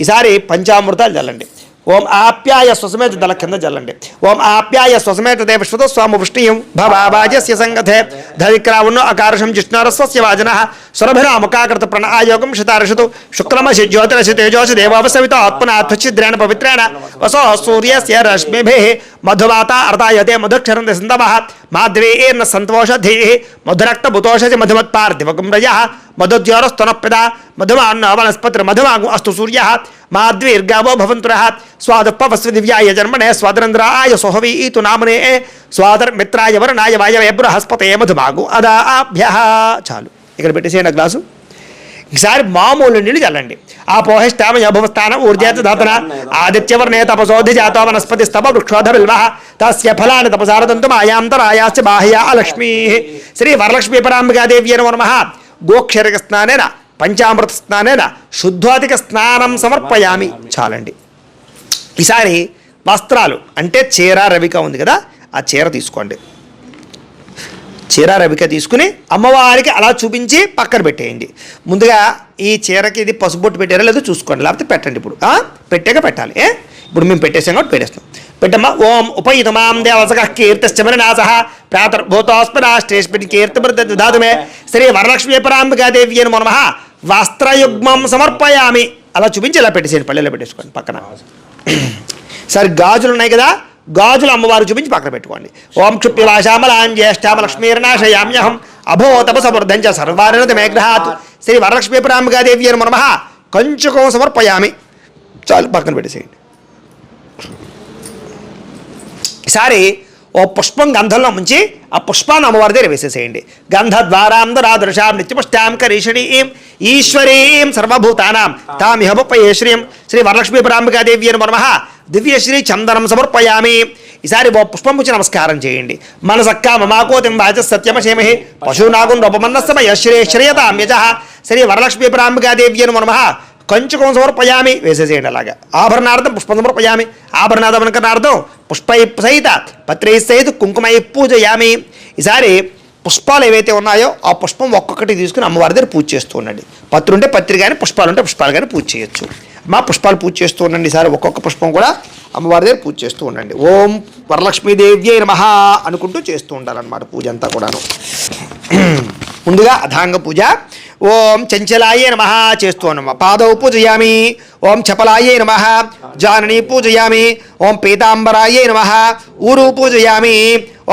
S1: ఈసారి పంచామృతాలు చల్లండి. ఓం ఆప్యాయ స్వసమేత దళ కింద చల్లండి. ఓం ఆప్యాయ స్వసమేత దేవశ్వత స్వామ వృష్ణీయం భవాజస్య సంగతే ధవిక్రావున్న అకారషం జిష్ణురస్వస్య వాజనః సురభిరాముకాకృత ప్రణాయోగం శతార్షతు శుక్లమసి జ్యోతిరసి తేజోసి దేవావసవిత ఆత్మనాథ్వచ్చిద్రేణ పవిత్రేణ వసో సూర్యస్య రశ్మిభిః మధుమాత అర్ధాయతే మధుక్షరంతి సింధవః మాధ్వేర్న సంతోషధీః మధురక్తభుతోషసి మధుమత్పార్థివకం రజః మధుద్యోరస్తనప్రద మధుమాన్న వనస్పతి మధుమాగు అస్తు సూర్యః మాధ్వీర్గావో భవంతురః స్వాదుపవస్వి దివ్యాయ జన్మనే స్వాదరంధ్రాయ సోహవీతు నామనే స్వాదర్మిత్రాయ వరుణాయ వాయవే బృహస్పతే మధుమాగు అదాభ్యః. చాలు. ఇక్కడ పెట్టేసేయండి గ్లాసు. ఈసారి మామూలు నీళ్ళు చల్లండి. ఆ పోహిష్టామయోభవస్థానం ఊర్జేత ధాతన ఆదిత్యవర్ణే తపసోధి జాతో వనస్పతి స్తప వృక్షోధ బిల్వః తస్య ఫలాని తపసారదంతు మాయాంతరాయాశ్చ బాహ్యా లక్ష్మీ శ్రీ వరలక్ష్మీ పరాంబికాదేవ్యై నమో నమః గోక్షరిక స్నానేన పంచామృత స్నానేన శుద్ధోధిక స్నానం సమర్పయామి. చాలండి. ఈసారి వస్త్రాలు అంటే చీర రవిక ఉంది కదా, ఆ చీర తీసుకోండి. చీర రవిక తీసుకుని అమ్మవారికి అలా చూపించి పక్కన పెట్టేయండి. ముందుగా ఈ చీరకి ఇది పసుబొట్టు పెట్టారో లేదో చూసుకోండి, లేకపోతే పెట్టండి. ఇప్పుడు పెట్టాక పెట్టాలి. ఇప్పుడు మేము పెట్టేసాం కాబట్టి పెట్టేస్తాం. పెట్టమ్మా. ఓం ఉపయుతమాం దేవసక కీర్తిశ్చమరనాసః ప్రాతర్భూతోస్మరాష్ట్రేష్మిన్ కీర్తిమృతధాతుమే శ్రీ వరలక్ష్మీ పరాంబికాదేవ్యై నమో నమః వస్త్రయుగ్మం సమర్పయామి. అలా చూపించి ఇలా పెట్టేసేయండి. పల్లెలో పెట్టేసుకోండి పక్కన. సరే గాజులు ఉన్నాయి కదా, గాజులు అమ్మవారు చూపించి పక్కన పెట్టుకోండి. ఓం క్షుప్యవాశామలాం జ్యేష్ఠామ లక్ష్మీర్నాశయామ్యహం అభోతపసమృద్ధంచ సర్వారిణత మేఘ్రహాత్ శ్రీ వరలక్ష్మీ పరాంబికాదేవ్యై నమో నమః కంచుకం సమర్పయామి. చాలు. పక్కన పెట్టేసేయండి. ఈసారి ఓ పుష్పం గంధంలో ముంచి ఆ పుష్పాన్ని అమ్మవారి దగ్గర వేసేసేయండి. గంధద్వారాంధరాదృశాం నిత్యపుష్టాం కరీషణీం ఈశ్వరీం సర్వభూతానాం తామిహముపయే శ్రీం శ్రీ వరలక్ష్మీ పరాంబికాదేవ్యై నమో నమః దివ్యశ్రీ చందనం సమర్పయామి. ఈసారి ఓ పుష్పం పుచ్చి నమస్కారం చేయండి. మనసక్కా మమాకోతిం వాచ సత్యమశేమహి పశూనాగుం రూపమన్నస్సమయ శ్రేయతాం యజః శ్రీ వరలక్ష్మీ పరాంబికాదేవ్యై నమో నమః కంచుకం సమర్పయామి. వేసేసేయండి. అలాగా ఆభరణార్థం పుష్పం సమర్పయామి. ఆభరణార్థం పుష్పై సహిత పత్రై సహిత కుంకుమై పూజయామి. ఈసారి పుష్పాలు ఏవైతే ఉన్నాయో ఆ పుష్పం ఒక్కొక్కటి తీసుకుని అమ్మవారి దగ్గర పూజ చేస్తూ ఉండండి. పత్రి ఉంటే పత్రి కానీ పుష్పాలు ఉంటే పుష్పాలు కానీ పూజ చేయొచ్చు. మా పుష్పాలు పూజ చేస్తూ ఉండండి. ఈసారి ఒక్కొక్క పుష్పం కూడా అమ్మవారి దగ్గర పూజ చేస్తూ ఉండండి. ఓం వరలక్ష్మీదేవ్యై నమః అనుకుంటూ చేస్తూ ఉండాలన్నమాట పూజ అంతా కూడాను. ముందుగా అధాంగ పూజ. ఓం చంచలాయే నమః చేస్తూ నమః పాదౌ పూజయామి. ఓం చపలాయే నమః జాననీ పూజయామి. ఓం పీతాంబరాయే నమః ఊరు పూజయామి.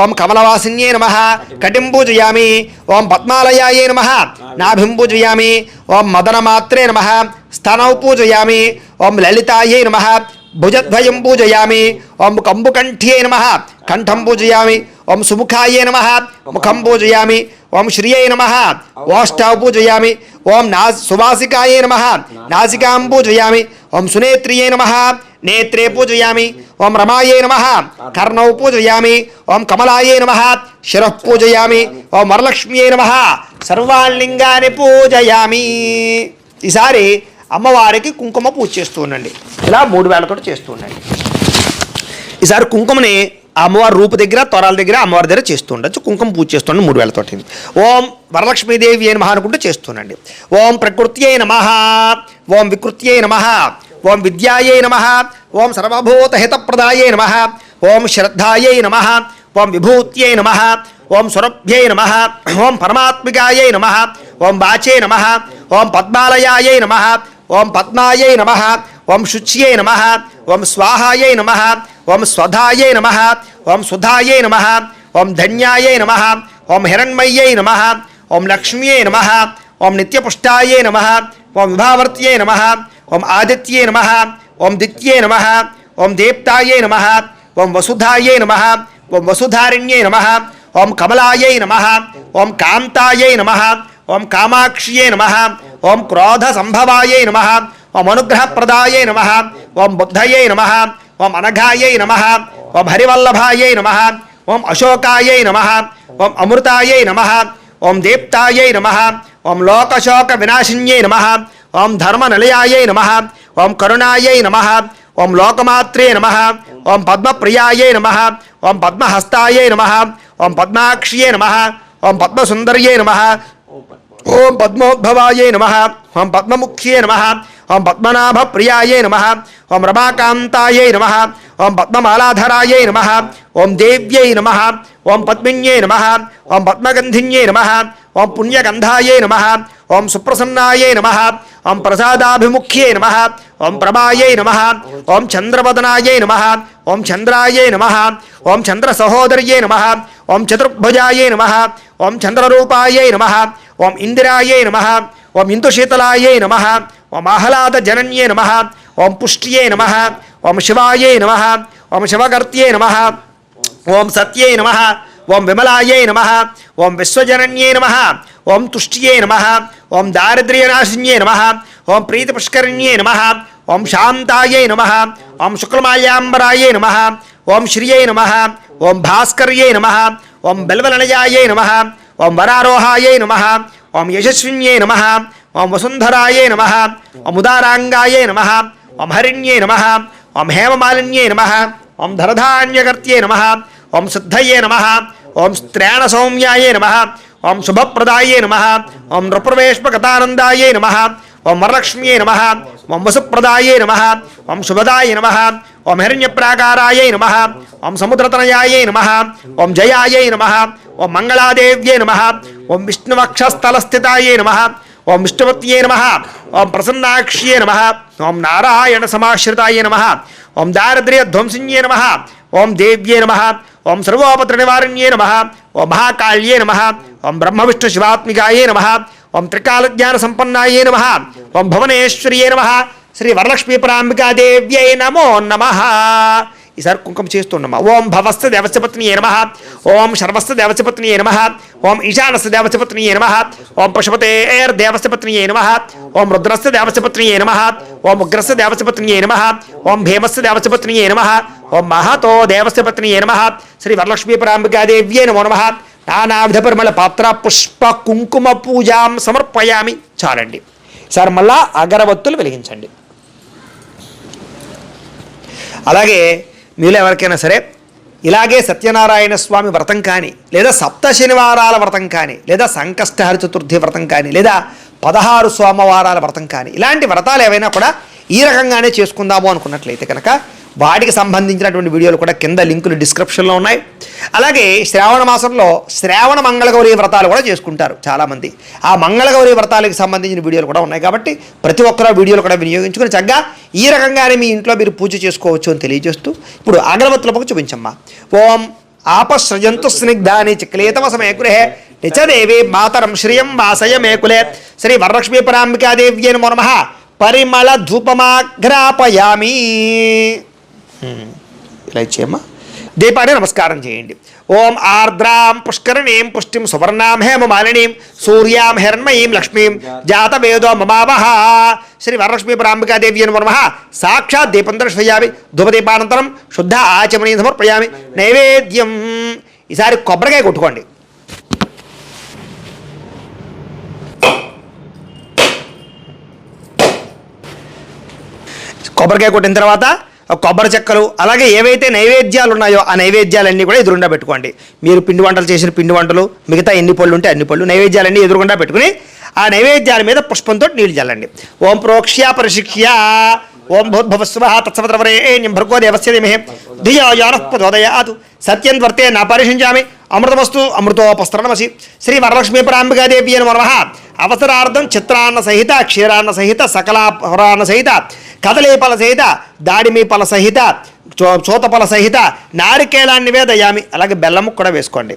S1: ఓం కమలవాసిన్యే నమః కటిం పూజయామి. ఓం పద్మాలయాయే నమః నాభిం పూజయామి. ఓం మదనమాత్రే నమః స్థనౌ పూజయామి. ఓం లలితాయే నమః భుజద్వయం పూజయామి. ఓం కంబుకంఠ్యే నమః కంఠం పూజయామి. ఓం సుముఖాయే నమః ముఖం పూజయామి. ఓం శ్రియై నమః ఓష్ఠౌ పూజయామి. ఓం సువాసికాయే నమః నాసికాం పూజయామి. ఓం సునేత్రియే నమః నేత్రే పూజయామి, ఓం రమాయే నమః, కర్ణౌ పూజయామి, ఓం కమలాయే నమః, శిరః పూజయామి, ఓం వరలక్ష్మ్యే నమః, సర్వాలింగాన్ని పూజయామి. ఈసారి అమ్మవారికి కుంకుమ పూజ చేస్తూ ఉండండి. ఇలా 3 వేలతో చేస్తూ ఉండండి. ఈసారి కుంకుమని అమ్మవారి రూపు దగ్గర, తొరాల దగ్గర, అమ్మవారి దగ్గర చేస్తూ ఉండొచ్చు. కుంకుమ పూజ చేస్తుండండి 3 వేలతోటి. ఓం వరలక్ష్మీదేవి అని మహా అనుకుంటూ చేస్తుండండి. ఓం ప్రకృత్యై నమః, ఓం వికృత్యై నమః, ఓం విద్యాయై నమః, ఓం సర్వభూతహితప్రదాయై నమః, ఓం శ్రద్ధాయై నమః, ఓం విభూత్యై నమః, ఓం సురభ్యై నమః, ఓం పరమాత్మికాయై నమః, ఓం వాచే నమః, ఓం పద్మాలయాయై నమః, ఓం పద్మాయై నమః, ఓం శుచ్యై నమః, ఓం స్వాహాయై నమః, ఓం స్వధాయై నమః, ఓం సుధాయై నమః, ఓం ధన్యాయై నమః, ఓం హిరణ్మయ్యై నమః, ఓం లక్ష్మ్యై నమః, ఓం నిత్యపుష్టాయై నమః, ఓం విభావర్త్యై నమః, ఓం ఆదిత్యై నమః, ఓం దిత్యై నమః, ఓం దీప్తాయై నమః, ఓం వసుధాయై నమః, ఓం వసుధారిణ్యై నమః, ఓం కమలాయై నమః, ఓం కాంతాయై నమః, ఓం కామాక్ష్యై నమః, ఓం క్రోధ సంభవాయై నమః, ఓం అనుగ్రహప్రదాయై నమః, ఓం బుద్ధయై నమః, ఓం అనఘాయై నమః, ఓం హరివల్లభాయై నమః, ఓం అశోకాయై నమః, ఓం అమృతాయై నమః, ఓం దీప్తాయై నమః, ఓం లోకశోక వినాశిన్యై నమః, ఓం ధర్మనిలయాయై నమః, ఓం కరుణాయై నమః, ఓం లోకమాత్రే నమః, ఓం పద్మప్రియాయై నమః, ఓం పద్మహస్తాయై నమః, ఓం పద్మాక్ష్యై నమః, ఓం పద్మసుందర్యై నమః, ఓం పద్మోద్భవాయై నమః, ఓం పద్మముఖ్యై నమః, ఓం పద్మనాభప్రియాయై నమః, ఓం రమాకాంతాయై నమః, ఓం పద్మమాలాధరాయై నమః, ఓం దేవ్యై నమః, ఓం పద్మిన్యై నమః, ఓం పద్మగంధిన్యై నమః, ఓం పుణ్యగంధాయై నమః, ఓం సుప్రసన్నాయై నమః, ఓం ప్రసాదాభిముఖ్యై నమః, ఓం ప్రభాయై నమః, ఓం చంద్రవదనాయై నమః, ఓం చంద్రాయై నమః, ఓం చంద్రసహోదర్యై నమః, ఓం చతుర్భుజాయై నమః, ఓం చంద్రరూపాయై నమః, ఓం ఇందిరాయై నమః, ఓం ఇందుశీతలాయై నమః, ఓం ఆహ్లాద జనన్యై నమః, ఓం పుష్ట్యై నమః, ఓం శివాయై నమః, ఓం శివగర్త్యై నమః, ఓం సత్యై నమః, ఓం విమలాయై నమః, ఓం విశ్వజనన్యై నమః, ఓం తుష్ట్యై నమః, ఓం దారిద్ర్యనాశిన్యై నమః, ఓం ప్రీతిపుష్కరిణ్యై నమః, ఓం శాంతాయై నమః, ఓం శుక్లమాల్యాంబరాయై నమః, ఓం శ్రియై నమః, ఓం భాస్కర్యై నమః, ఓం బెల్వలనయాయై నమః, ఓం వరారోహాయై నమః, ఓం యశస్విన్యై నమః, ఓం వసుంధరాయై నమః, ఓం ఉదారాంగాయై నమః, ఓం హరిణ్యై నమః, ఓం హేమమాలిన్యై నమః, ఓం ధరధాన్యకర్త్యై నమః, ఓం సిద్ధయే నమః, ఓం స్త్రేణ సౌమ్యాయే నమః, ఓం శుభప్రదాయే నమః, ఓం నృప్రవేష్పగతానందాయే నమః, ఓం వరలక్ష్మ్యై నమః, ఓం వసుప్రదాయే నమః, ఓం శుభదాయ నమః, ఓం హిరణ్యప్రాకారాయై నమః, ఓం సముద్రతనయాయై నమః, ఓం జయాయై నమః, ఓం మంగళాదేవ్యై నమః, ఓం విష్ణువక్షస్థలస్థితాయై నమః, ఓం విష్ణువత్యై నమః, ఓం ప్రసన్నాక్ష్యై నమః, ఓం నారాయణ సమాశ్రితాయై నమః, ఓం దారిద్ర్యధ్వంసిన్యై నమః, ఓం దేవ్యై నమః, ఓం సర్వోపద్రనివారిణ్యై నమః, ఓం మహాకాళ్యై నమః, ఓం బ్రహ్మవిష్ణు శివాత్మికాయై నమః, ఓం త్రికాలజ్ఞాన సంపన్నాయై నమః, ఓం భువనేశ్వర్యై నమః, శ్రీ వరలక్ష్మీ పరాంబికాదేవ్యై నమో నమః. ఈసారి కుంకుమ చేస్తున్నామా. ఓం భవస్థ దేవస్యపత్నియే నమః, ఓం శర్వస్థ దేవస్యపత్నియే నమః, ఓం ఈశానస్థ దేవస్యపత్నియే నమః, ఓం పశుపతేర్దేవస్యపత్నియే నమః, ఓం రుద్రస్థ దేవస్యపత్నియే నమః, ఓం ఉగ్రస్థ దేవస్యపత్నియే నమః, ఓం భీమస్థ దేవస్యపత్నియే నమః, ఓం మహతో దేవస్యపత్నియే నమః, శ్రీ వరలక్ష్మీ పరాంబికాదేవ్యై నమో నమః. నానావిధ పరిమళ పాత్ర పుష్ప కుంకుమ పూజాం సమర్పయామి. చాలండి. సార్ మళ్ళా అగరవత్తులు వెలిగించండి. అలాగే మీలో ఎవరికైనా సరే ఇలాగే సత్యనారాయణ స్వామి వ్రతం కానీ, లేదా సప్త శనివారాల వ్రతం కానీ, లేదా సంకష్టహర చతుర్థి వ్రతం కానీ, లేదా 16 సోమవారాల వ్రతం కానీ, ఇలాంటి వ్రతాలు ఏవైనా కూడా ఈ రకంగానే చేసుకుందాము అనుకున్నట్లయితే కనుక వాటికి సంబంధించినటువంటి వీడియోలు కూడా కింద లింకులు డిస్క్రిప్షన్లో ఉన్నాయి. అలాగే శ్రావణ మాసంలో శ్రావణ మంగళగౌరి వ్రతాలు కూడా చేసుకుంటారు చాలామంది. ఆ మంగళగౌరి వ్రతాలకు సంబంధించిన వీడియోలు కూడా ఉన్నాయి. కాబట్టి ప్రతి ఒక్కరు వీడియోలు కూడా వినియోగించుకుని చక్కగా ఈ రకంగానే మీ ఇంట్లో మీరు పూజ చేసుకోవచ్చు అని తెలియజేస్తూ ఇప్పుడు అగరవత్తుల పక్క చూపించమ్మా. ఓం ఆపశ్రయంతు స్నిగ్ధాని చిక్లేతమ సమయకురే నిచదేవి మాతరం శ్రియం వాసయ మేకులే శ్రీ వరలక్ష్మీ పరాంబికాదేవ్యై నమో నమః. పరిమళ ధూపమాఘ్రాపయామి. ఇలా ఇచ్చేయమ్మా. దీపాన్ని నమస్కారం చేయండి. ఓం ఆర్ద్రాం పుష్కరిణీం పుష్టిం సువర్ణాం హేమమాలినీం సూర్యాం హిరణ్మయీం లక్ష్మీం జాతవేదో మమావహ. శ్రీ వరలక్ష్మీ పరాంబికాదేవి నమః. సాక్షాత్ దీపం దర్శయామి. ధూపదీపానంతరం శుద్ధ ఆచమనీయం సమర్పయామి. నైవేద్యం. ఈసారి కొబ్బరికాయ కొట్టుకోండి. కొబ్బరికాయ కొట్టిన తర్వాత కొబ్బరి చెక్కలు అలాగే ఏవైతే నైవేద్యాలు ఉన్నాయో ఆ నైవేద్యాలన్నీ కూడా ఎదురుండా పెట్టుకోండి. మీరు పిండి వంటలు చేసిన పిండి వంటలు, మిగతా ఎన్ని పళ్ళు ఉంటే అన్ని పళ్ళు, నైవేద్యాలన్నీ ఎదురుగుండా పెట్టుకుని ఆ నైవేద్యాల మీద పుష్పంతో నీళ్లు చల్లండి. ఓం ప్రోక్ష్య పరిశిక్ష్య ఓం భూద్భవస్వ తత్సవతవరేణ్యం భర్గో దేవస్య ధీమహి ధియో యో నః ప్రచోదయాత్. సత్యం త్వర్తే న పరిశించామి అమృతమస్తు అమృతోపస్తరణమసి. శ్రీ వరలక్ష్మీ పరాంబికాదేవి నమః. అవసరార్థం చిత్రాన్న సహిత క్షీరాన్న సహిత సకలాపరాన్న సహిత కదలీఫల సహిత దాడిమి ఫల సహిత చోతఫల సహిత నారికేళాన్ని నివేదయామి. అలాగే బెల్లం కూడా వేసుకోండి.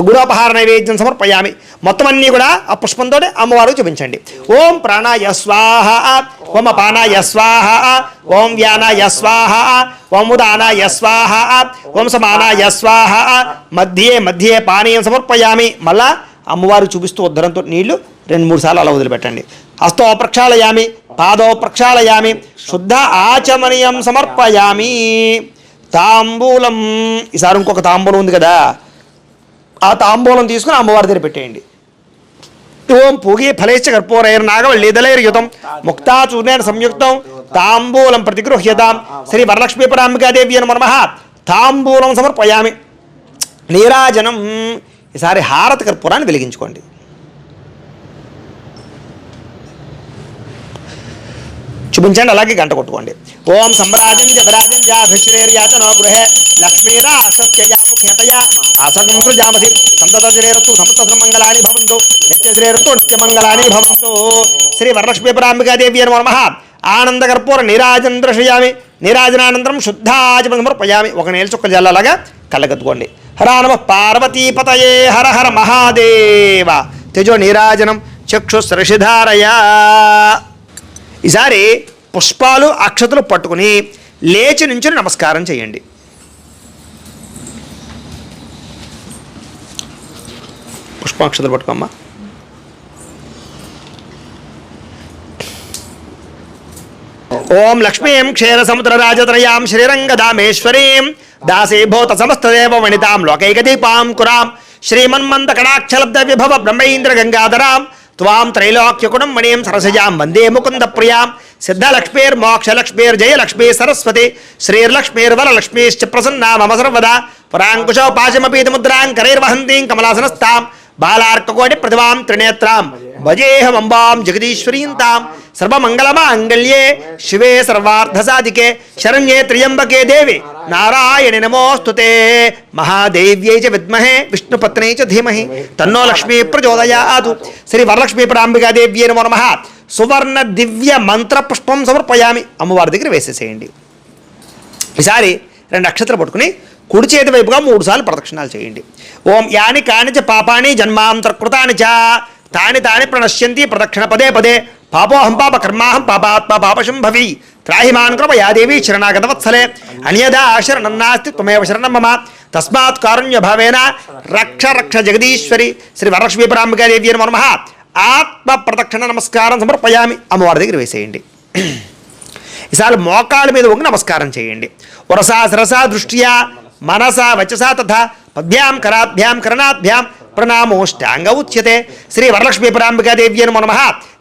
S1: గురోపహార నైవేద్యం సమర్పయామి. మొత్తం అన్నీ కూడా ఆ పుష్పంతో అమ్మవారికి చూపించండి. ఓం ప్రాణాయ స్వాహ, ఓం అపానాయ స్వాహ, ఓం వ్యానాయ స్వాహ, ఓం ఉదానాయ స్వాహ, ఓం సమానాయ స్వాహ. మధ్యే మధ్యే పానీయం సమర్పయామి. మళ్ళా అమ్మవారు చూపిస్తూ ఉద్ధరంతో నీళ్లు 2-3 సార్లు అలా వదిలిపెట్టండి. హస్తో ప్రక్షాళయామి, పాదో ప్రక్షాళయామి, శుద్ధ ఆచమనీయం సమర్పయామి. తాంబూలం. ఈసారి ఇంకొక తాంబూలం ఉంది కదా, ఆ తాంబూలం తీసుకుని అమ్మవారి దగ్గర పెట్టేయండి. ఓం పూగి ఫలేచ్చ కర్పూరైర్ నాగవల్లీదలైర్యుతం ముక్తాచూర్ణేన సంయుక్తం తాంబూలం ప్రతిగృహ్యతాం. శ్రీ వరలక్ష్మీ పరాంబికాదేవి నమః. తాంబూలం సమర్పయామి. నీరాజనం. ఈసారి హారతి కర్పూరాన్ని వెలిగించుకోండి. చూపించండి. అలాగే గంట కొట్టుకోండి. ఓం సమ్రాజం జగరాజం జాభిశ్రేర్యాచనో గృహే లక్ష్మీరాసత్యయాముఖ్యతయా ఆసగం సృజామసి సంతతశ్రేరస్తు సమస్తమంగళాని భవంతు నిత్యశ్రేరస్తు నిత్యమంగళాని భవంతు. శ్రీ వరలక్ష్మీ పరాంబికాదేవి నమః. ఆనందకర్పూర నీరాజనం దర్శయామి. నీరాజనానంతరం శుద్ధాచమనం సమర్పయామి. ఒక నీళ్ళ చుక్క జల్లలాగా కళ్ళగత్తుకోండి. హర నమః పార్వతీపతయే హర హర మహాదేవ. తేజో నీరాజనం చక్షుశ్రషిధారయా. ఈసారి పుష్పాలు అక్షతలు పట్టుకుని లేచి నుంచి నమస్కారం చేయండి. పుష్పాక్షతలు పట్టుకోమ్మా. ఓం లక్ష్మీం క్షీర సముద్ర రాజత్రయాం శ్రీరంగదామేశ్వరీం దాసీభూత సమస్తదేవ వనితాం లోకైకదీపాం కురాం శ్రీమన్మంత కటాక్షలబ్ధ విభవ బ్రహ్మేంద్ర గంగాధరాం త్వాం త్రైలోక్యకుణం మణిం సరసజాం వందే ముకుంద ప్రియాం. సిద్ధలక్ష్మీర్మోక్షలక్ష్మీర్జయలక్ష్మీ సరస్వతి శ్రీర్లక్ష్మీర్వరలక్ష్మీశ్చ ప్రసన్నా మమ సర్వదా. పరాంకుశౌ పాశమపీతముద్రాంకరైర్వహంతీం కమలాసనస్తాం బాలార్కకోటి ప్రతిభాం త్రినేత్రాం భజేహమంబాం జగదీశ్వరీం తాం. సర్వమంగళమాంగళ్యే శివే సర్వార్థసాధికే శరణ్యే త్ర్యంబకే దేవి నారాయణి నమోస్తుతే. మహాదేవ్యై చ విద్మహే విష్ణుపత్న్యై చ ధీమహి తన్నో లక్ష్మీ ప్రచోదయాత్. శ్రీ వరలక్ష్మీ పరాంబికాదేవ్యై నమః. సువర్ణ దివ్య మంత్ర పుష్పం సమర్పయామి. అమ్మవారి దగ్గర వేసేసేయండి. ఈసారి 2 అక్షతలు పట్టుకుని కుడి చేతి వైపుగా 3 సార్లు ప్రదక్షిణాలు చేయండి. ఓం యాని కానిచ పాపాని జన్మాంతర్కృతాని చ తాని తాని ప్రణశ్యంతి ప్రదక్షిణ పదే పదే. పాపోహం పాప కర్మాహం పాపాత్మ పాపశంభవి త్రాహిమాన్ కృపయాదేవి శరణాగతవత్సలే. అన్యదా శరణం నాస్తి త్వమేవ శరణం మమ తస్మాత్ కారుణ్య భావేన రక్ష రక్ష జగదీశ్వరి. శ్రీ వరలక్ష్మీ పరాంబికాదేవి నమః. ఆత్మ ప్రదక్షిణ నమస్కారం సమర్పయామి. అమ్మవారి దగ్గర వేసేయండి. ఈసారి మోకాళ్ళ మీద వంగి నమస్కారం చేయండి. వరసా శిరసా దృష్ట్యా మనసా వచసా తథా పద్భ్యాం కరాభ్యాం కరణాభ్యాం ప్రణామోష్టాంగ ఉచ్యతే. శ్రీ వరలక్ష్మీ పరాంబికాదేవి నమః.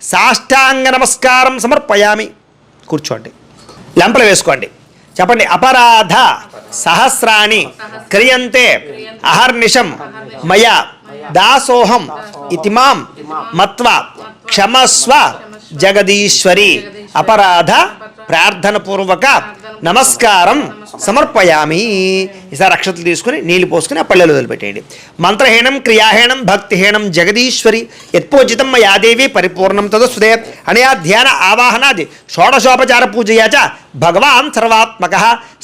S1: సాష్టాంగ నమస్కారం సమర్పయామి. కూర్చోండి. లెంపలు వేసుకోండి. చెప్పండి. అపరాధ సహస్రాణి క్రియంతే అహర్నిశం మయా దాసోహం ఇతిమాం మత్వా క్షమస్వ జగదీశ్వరి. అపరాధ ప్రార్థన పూర్వక నమస్కారం సమర్పయామి. ఈసారి అక్షతలు తీసుకుని నీళ్లు పోసుకుని ఆ పళ్ళెలు వదిలిపెట్టేయండి. మంత్రహీనం క్రియాహీనం భక్తిహీనం జగదీశ్వరి యత్పూజితం మయాదేవి పరిపూర్ణం తదస్తుదే. అనయా ధ్యాన ఆవాహనాది షోడశోపచార పూజయా చ భగవాన్ సర్వాత్మక.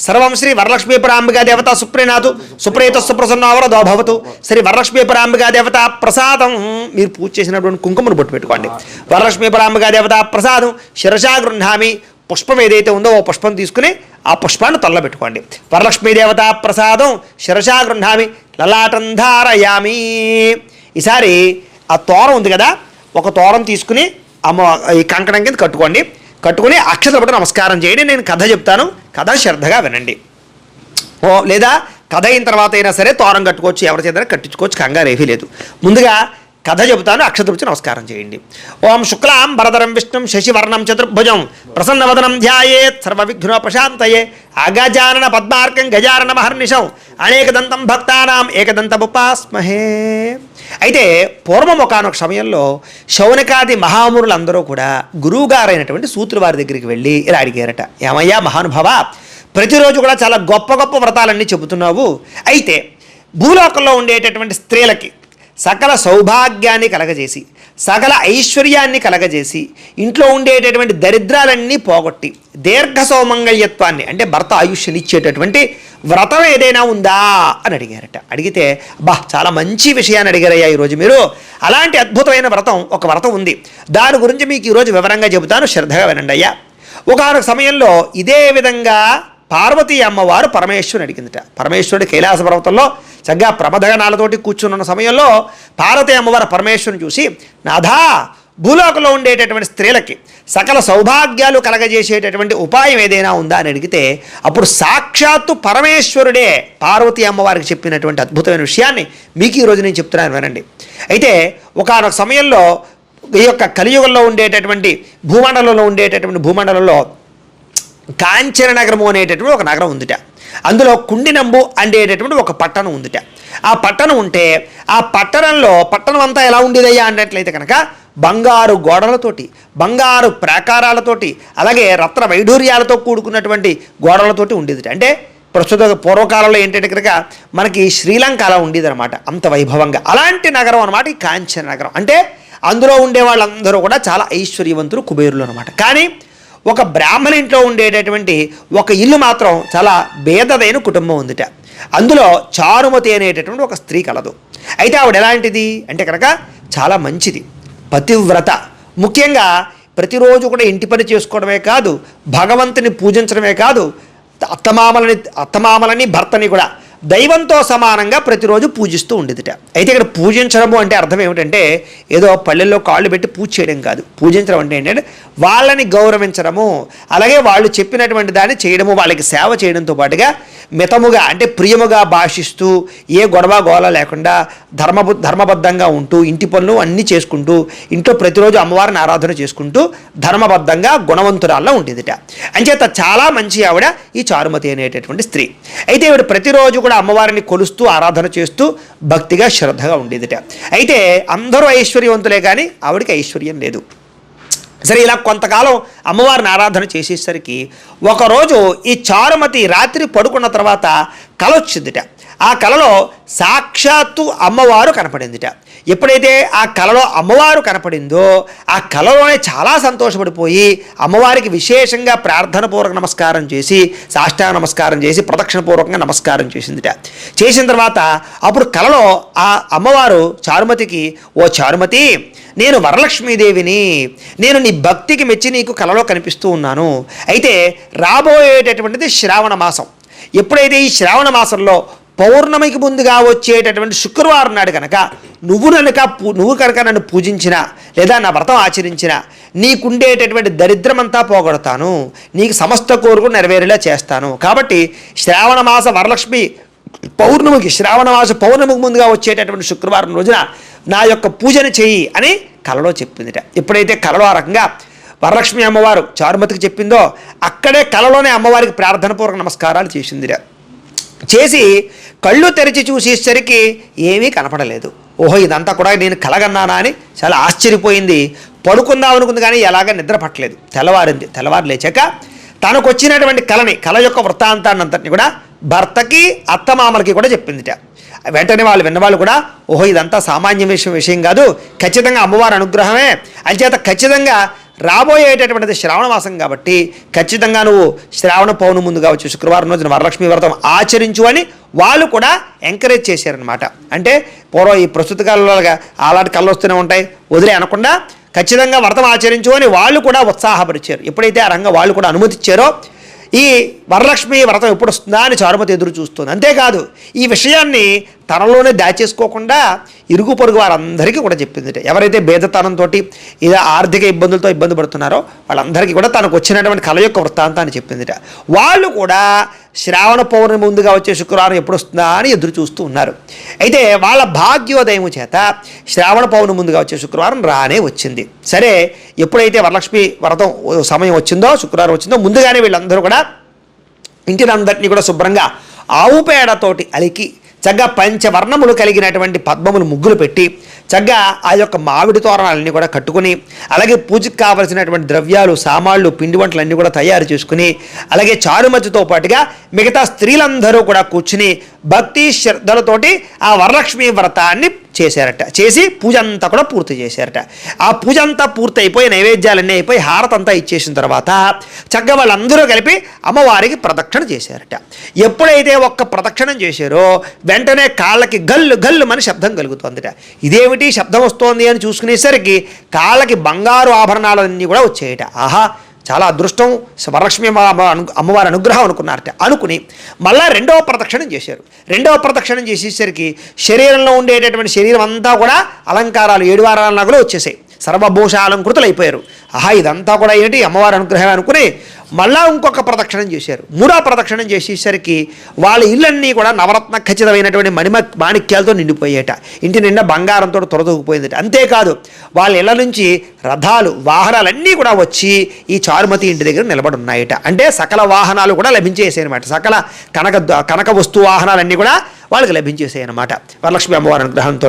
S1: సర్వం శ్రీ వరలక్ష్మీ పరాంబికా దేవత సుప్రీనాథు సుప్రీత సుప్రసన్నో వరదో భవతు. శ్రీ వరలక్ష్మీ పరాంబికా దేవత ప్రసాదం. మీరు పూజ చేసినటువంటి కుంకుమను బొట్టు పెట్టుకోండి. వరలక్ష్మీ పరాంబికా దేవత ప్రసాదం శిరసా గృహ్ణామి. పుష్పం ఏదైతే ఉందో ఓ పుష్పం తీసుకుని ఆ పుష్పాన్ని తొల్ల పెట్టుకోండి. వరలక్ష్మీదేవతా ప్రసాదం శిరసా గృహామి లలాటం ధారయామి. ఈసారి ఆ తోరం ఉంది కదా, ఒక తోరం తీసుకుని ఈ కంకణం కింద కట్టుకొని అక్షతపడి నమస్కారం చేయండి. నేను కథ చెప్తాను, కథ శ్రద్ధగా వినండి. లేదా కథ అయిన తర్వాత అయినా సరే తోరం కట్టుకోవచ్చు, ఎవరి చేత కట్టించుకోవచ్చు, కంగారు ఏమీ లేదు. ముందుగా కథ చెబుతాను, అక్షతపడి నమస్కారం చేయండి. ఓం శుక్లాం వరదరం విష్ణుం శశివర్ణం చతుర్భుజం ప్రసన్నవదనం ధ్యాయేత్ సర్వవిఘ్నోపశాంతయే అగజానన పద్మార్కం గజానన మహర్నిశం అనేకదంతం భక్తానాం ఏకదంతముపాస్మహే. అయితే పూర్వం ఒకానొక సమయంలో శౌనకాది మహామునులందరూ కూడా గురువుగారైనటువంటి సూతుల వారి దగ్గరికి వెళ్ళి ఇలా అడిగారట, ఏమయ్యా మహానుభావ, ప్రతిరోజు కూడా చాలా గొప్ప గొప్ప వ్రతాలన్నీ చెబుతున్నావు, అయితే భూలోకంలో ఉండేటటువంటి స్త్రీలకి సకల సౌభాగ్యాన్ని కలగజేసి సకల ఐశ్వర్యాన్ని కలగజేసి ఇంట్లో ఉండేటటువంటి దరిద్రాలన్నీ పోగొట్టి దీర్ఘ సౌమంగళ్యత్వాన్ని అంటే భర్త ఆయుష్యని ఇచ్చేటటువంటి వ్రతం ఏదైనా ఉందా అని అడిగారట. అడిగితే చాలా మంచి విషయాన్ని అడిగారయ్యా ఈరోజు మీరు. అలాంటి అద్భుతమైన ఒక వ్రతం ఉంది, దాని గురించి మీకు ఈరోజు వివరంగా చెబుతాను, శ్రద్ధగా వినండి అయ్యా. ఒకనొక సమయంలో ఇదే విధంగా పార్వతీ అమ్మవారు పరమేశ్వరుని అడిగిందట. పరమేశ్వరుడు కైలాస పర్వతంలో చక్కగా ప్రమదగణాలతోటి కూర్చున్న సమయంలో పార్వతీ అమ్మవారు పరమేశ్వరుని చూసి, నాథా, భూలోకంలో ఉండేటటువంటి స్త్రీలకి సకల సౌభాగ్యాలు కలగజేసేటటువంటి ఉపాయం ఏదైనా ఉందా అని అడిగితే అప్పుడు సాక్షాత్తు పరమేశ్వరుడే పార్వతీ అమ్మవారికి చెప్పినటువంటి అద్భుతమైన విషయాన్ని మీకు ఈరోజు నేను చెప్తున్నాను వినండి. అయితే ఒకానొక సమయంలో ఈ యొక్క కలియుగంలో ఉండేటటువంటి భూమండలంలో కాంచన నగరము అనేటటువంటి ఒక నగరం ఉందిట. అందులో కుండినంబు అనేటటువంటి ఒక పట్టణం ఉందిట. ఆ పట్టణం ఉంటే ఆ పట్టణం అంతా ఎలా ఉండేదయ్యా అన్నట్లయితే కనుక బంగారు గోడలతోటి, బంగారు ప్రాకారాలతోటి, అలాగే రత్న వైఢూర్యాలతో కూడుకున్నటువంటి గోడలతోటి ఉండేదిట. అంటే ప్రస్తుత పూర్వకాలంలో ఏంటంటే కనుక మనకి శ్రీలంక అలా ఉండేదన్నమాట, అంత వైభవంగా. అలాంటి నగరం అనమాట ఈ కాంచన నగరం. అంటే అందులో ఉండే వాళ్ళందరూ కూడా చాలా ఐశ్వర్యవంతులు, కుబేరులు అనమాట. కానీ ఒక బ్రాహ్మణ ఇంట్లో ఉండేటటువంటి ఒక ఇల్లు మాత్రం చాలా భేదదైన కుటుంబం ఉందిట. అందులో చారుమతి అనేటటువంటి ఒక స్త్రీ కలదు. అయితే ఆవిడ ఎలాంటిది అంటే కనుక చాలా మంచిది, పతివ్రత. ముఖ్యంగా ప్రతిరోజు కూడా ఇంటి పని చేసుకోవడమే కాదు, భగవంతుని పూజించడమే కాదు, అత్తమామలని భర్తని కూడా దైవంతో సమానంగా ప్రతిరోజు పూజిస్తూ ఉండేదిట. అయితే ఇక్కడ పూజించడము అంటే అర్థం ఏమిటంటే ఏదో పల్లెల్లో కాళ్ళు పెట్టి పూజ చేయడం కాదు. పూజించడం అంటే ఏంటంటే వాళ్ళని గౌరవించడము, అలాగే వాళ్ళు చెప్పినటువంటి దాన్ని చేయడము, వాళ్ళకి సేవ చేయడంతో పాటుగా మితముగా అంటే ప్రియముగా భాషిస్తూ ఏ గోల లేకుండా ధర్మబద్ధంగా ఉంటూ ఇంటి పనులు అన్నీ చేసుకుంటూ ఇంట్లో ప్రతిరోజు అమ్మవారిని ఆరాధన చేసుకుంటూ ధర్మబద్ధంగా గుణవంతురాల్లో ఉండేదిట. అంచేత చాలా మంచి ఆవిడ ఈ చారుమతి అనేటటువంటి స్త్రీ. అయితే ఆవిడ ప్రతిరోజు కూడా అమ్మవారిని కొలుస్తూ ఆరాధన చేస్తూ భక్తిగా శ్రద్ధగా ఉండేదిట. అయితే అందరూ ఐశ్వర్యవంతులే కానీ ఆవిడికి ఐశ్వర్యం లేదు. సరే, ఇలా కొంతకాలం అమ్మవారిని ఆరాధన చేసేసరికి ఒకరోజు ఈ చారుమతి రాత్రి పడుకున్న తర్వాత కల వచ్చిందిట. ఆ కలలో సాక్షాత్తు అమ్మవారు కనపడిందిట. ఎప్పుడైతే ఆ కలలో అమ్మవారు కనపడిందో ఆ కలలోనే చాలా సంతోషపడిపోయి అమ్మవారికి విశేషంగా ప్రార్థనపూర్వక నమస్కారం చేసి, సాష్టాంగ నమస్కారం చేసి, ప్రదక్షిణపూర్వకంగా నమస్కారం చేసిందిట. చేసిన తర్వాత అప్పుడు కలలో ఆ అమ్మవారు చారుమతికి, ఓ చారుమతి, నేను వరలక్ష్మీదేవిని, నేను నీ భక్తికి మెచ్చి నీకు కలలో కనిపిస్తూ ఉన్నాను. అయితే రాబోయేటటువంటిది శ్రావణ మాసం. ఎప్పుడైతే ఈ శ్రావణ మాసంలో పౌర్ణమికి ముందుగా వచ్చేటటువంటి శుక్రవారం నాడు కనుక నువ్వు కనుక నన్ను పూజించినా లేదా నా వ్రతం ఆచరించినా నీకుండేటటువంటి దరిద్రమంతా పోగొడతాను, నీకు సమస్త కోరికలు నెరవేరేలా చేస్తాను. కాబట్టి శ్రావణ మాస వరలక్ష్మి శ్రావణ మాస పౌర్ణమికి ముందుగా వచ్చేటటువంటి శుక్రవారం రోజున నా యొక్క పూజను చెయ్యి అని కలలో చెప్పిందిట. ఎప్పుడైతే కలలో ఆ రకంగా వరలక్ష్మి అమ్మవారు చారుమతికి చెప్పిందో అక్కడే కలలోనే అమ్మవారికి ప్రార్థనపూర్వక నమస్కారాలు చేసిందిట. చేసి కళ్ళు తెరిచి చూసేసరికి ఏమీ కనపడలేదు. ఓహో, ఇదంతా కూడా నేను కలగన్నానా అని చాలా ఆశ్చర్యపోయింది. పడుకుందాం అనుకుంది కానీ ఎలాగ నిద్ర పట్టలేదు. తెల్లవారు లేచాక తనకు వచ్చినటువంటి కళ యొక్క వృత్తాంతాన్ని అంతటిని కూడా భర్తకి అత్తమామలకి కూడా చెప్పిందిట. వెంటనే విన్నవాళ్ళు కూడా ఓహో, ఇదంతా సామాన్య విషయం కాదు, ఖచ్చితంగా అమ్మవారి అనుగ్రహమే, అంచేత ఖచ్చితంగా రాబోయేటటువంటిది శ్రావణ మాసం కాబట్టి ఖచ్చితంగా నువ్వు శ్రావణ పౌర్ణమి ముందుగా వచ్చి శుక్రవారం రోజున వరలక్ష్మి వ్రతం ఆచరించు అని వాళ్ళు కూడా ఎంకరేజ్ చేశారనమాట. అంటే పూర్వం ఈ ప్రస్తుత కాలంలో అలాంటి కళ్ళు వస్తూనే ఉంటాయి, వదిలే అనకుండా ఖచ్చితంగా వ్రతం ఆచరించు అని వాళ్ళు కూడా ఉత్సాహపరిచారు. ఎప్పుడైతే ఆ రంగం వాళ్ళు కూడా అనుమతిచ్చారో ఈ వరలక్ష్మి వ్రతం ఎప్పుడు వస్తుందా అని చారుమతి ఎదురు చూస్తుంది. అంతేకాదు ఈ విషయాన్ని తనలోనే దాచేసుకోకుండా ఇరుగు పొరుగు వారందరికీ కూడా చెప్పింది. ఎవరైతే భేదతనంతో ఇలా ఆర్థిక ఇబ్బందులతో ఇబ్బంది పడుతున్నారో వాళ్ళందరికీ కూడా తనకు వచ్చినటువంటి కళ యొక్క వృత్తాంతాన్ని చెప్పిందిట. వాళ్ళు కూడా శ్రావణ పౌర్ణమి ముందుగా వచ్చే శుక్రవారం ఎప్పుడు వస్తుందా అని ఎదురు చూస్తూ ఉన్నారు. అయితే వాళ్ళ భాగ్యోదయం చేత శ్రావణ పౌర్ణమి ముందుగా వచ్చే శుక్రవారం రానే వచ్చింది. సరే, ఎప్పుడైతే వరలక్ష్మి వ్రతం సమయం వచ్చిందో, శుక్రవారం వచ్చిందో, ముందుగానే వీళ్ళందరూ కూడా ఇంటినందరినీ కూడా శుభ్రంగా ఆవు పేడతోటి అలికి చక్కగా పంచవర్ణములు కలిగినటువంటి పద్మములు ముగ్గులు పెట్టి చక్కగా ఆ యొక్క మామిడి తోరణాలన్నీ కూడా కట్టుకుని, అలాగే పూజకు కావలసినటువంటి ద్రవ్యాలు, సామాళ్ళు, పిండి వంటలు అన్నీ కూడా తయారు చేసుకుని, అలాగే చారుమతితో పాటుగా మిగతా స్త్రీలందరూ కూడా కూర్చుని భక్తి శ్రద్ధలతోటి ఆ వరలక్ష్మి వ్రతాన్ని చేశారట. చేసి పూజ అంతా కూడా పూర్తి చేశారట. ఆ పూజ అంతా పూర్తి అయిపోయి నైవేద్యాలన్నీ అయిపోయి హారతంతా ఇచ్చేసిన తర్వాత చక్కగా వాళ్ళందరూ కలిపి అమ్మవారికి ప్రదక్షిణ చేశారట. ఎప్పుడైతే ఒక్క ప్రదక్షిణం చేశారో వెంటనే కాళ్ళకి గల్లు గల్లు అని శబ్దం కలుగుతుందిట. ఇదేమిటి శబ్దం వస్తోంది అని చూసుకునేసరికి కాళ్ళకి బంగారు ఆభరణాలన్నీ కూడా వచ్చాయట. ఆహా, చాలా అదృష్టం, వరలక్ష్మి అమ్మవారి అనుగ్రహం అనుకున్నారట. అనుకుని మళ్ళా రెండవ ప్రదక్షిణం చేశారు. రెండవ ప్రదక్షిణం చేసేసరికి శరీరంలో ఉండేటటువంటి శరీరం అంతా కూడా అలంకారాలు 7 వారాలన్నా కూడా వచ్చేసాయి. సర్వభూషాలంకృతులు అయిపోయారు. ఆహా, ఇదంతా కూడా ఏంటి అమ్మవారి అనుగ్రహం అనుకుని మళ్ళా ఇంకొక ప్రదక్షిణం చేశారు. 3వ ప్రదక్షిణం చేసేసరికి వాళ్ళ ఇళ్ళన్నీ కూడా నవరత్న ఖచ్చితమైనటువంటి మాణిక్యాలతో నిండిపోయేట. ఇంటి నిండా బంగారంతో తొలదూగిపోయిందట. అంతేకాదు వాళ్ళ ఇళ్ళ నుంచి రథాలు, వాహనాలన్నీ కూడా వచ్చి ఈ చారుమతి ఇంటి దగ్గర నిలబడి ఉన్నాయట. అంటే సకల వాహనాలు కూడా లభించేసాయి అనమాట. సకల కనక వస్తు వాహనాలన్నీ కూడా వాళ్ళకి లభించేసాయి అన్నమాట వరలక్ష్మి అమ్మవారి అనుగ్రహంతో.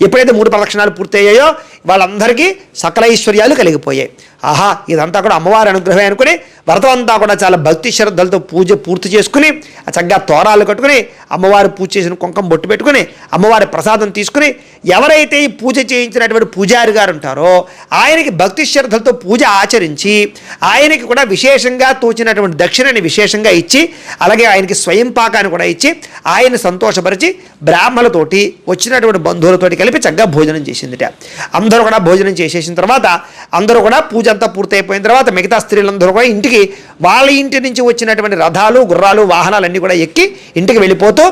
S1: ఎప్పుడైతే 3 ప్రదక్షిణాలు పూర్తయ్యాయో వాళ్ళందరికీ సకల ఐశ్వర్యాలు కలిగిపోయాయి. ఆహా, ఇదంతా కూడా అమ్మవారి అనుగ్రహమే అనుకుని వ్రతం అంతా కూడా చాలా భక్తి శ్రద్ధలతో పూజ పూర్తి చేసుకుని చక్కగా తోరాలు కట్టుకుని అమ్మవారి పూజ చేసిన కుంకుమ బొట్టు పెట్టుకుని అమ్మవారి ప్రసాదం తీసుకుని ఎవరైతే ఈ పూజ చేయించినటువంటి పూజారి గారు ఉంటారో ఆయనకి భక్తి శ్రద్ధలతో పూజ ఆచరించి ఆయనకి కూడా విశేషంగా తోచినటువంటి దక్షిణని విశేషంగా ఇచ్చి, అలాగే ఆయనకి స్వయం పాకాన్ని కూడా ఇచ్చి ఆయన సంతోషపరిచి బ్రాహ్మణులతోటి వచ్చినటువంటి బంధువులతోటి కలిపి చక్కగా భోజనం చేసిందిట. అందరూ కూడా భోజనం చేసేసిన తర్వాత అందరూ కూడా పూజ అంతా పూర్తయిపోయిన తర్వాత మిగతా స్త్రీలందరూ కూడా ఇంటికి వాళ్ళ ఇంటి నుంచి వచ్చినటువంటి రథాలు, గుర్రాలు, వాహనాలన్నీ కూడా ఎక్కి ఇంటికి వెళ్ళిపోతూ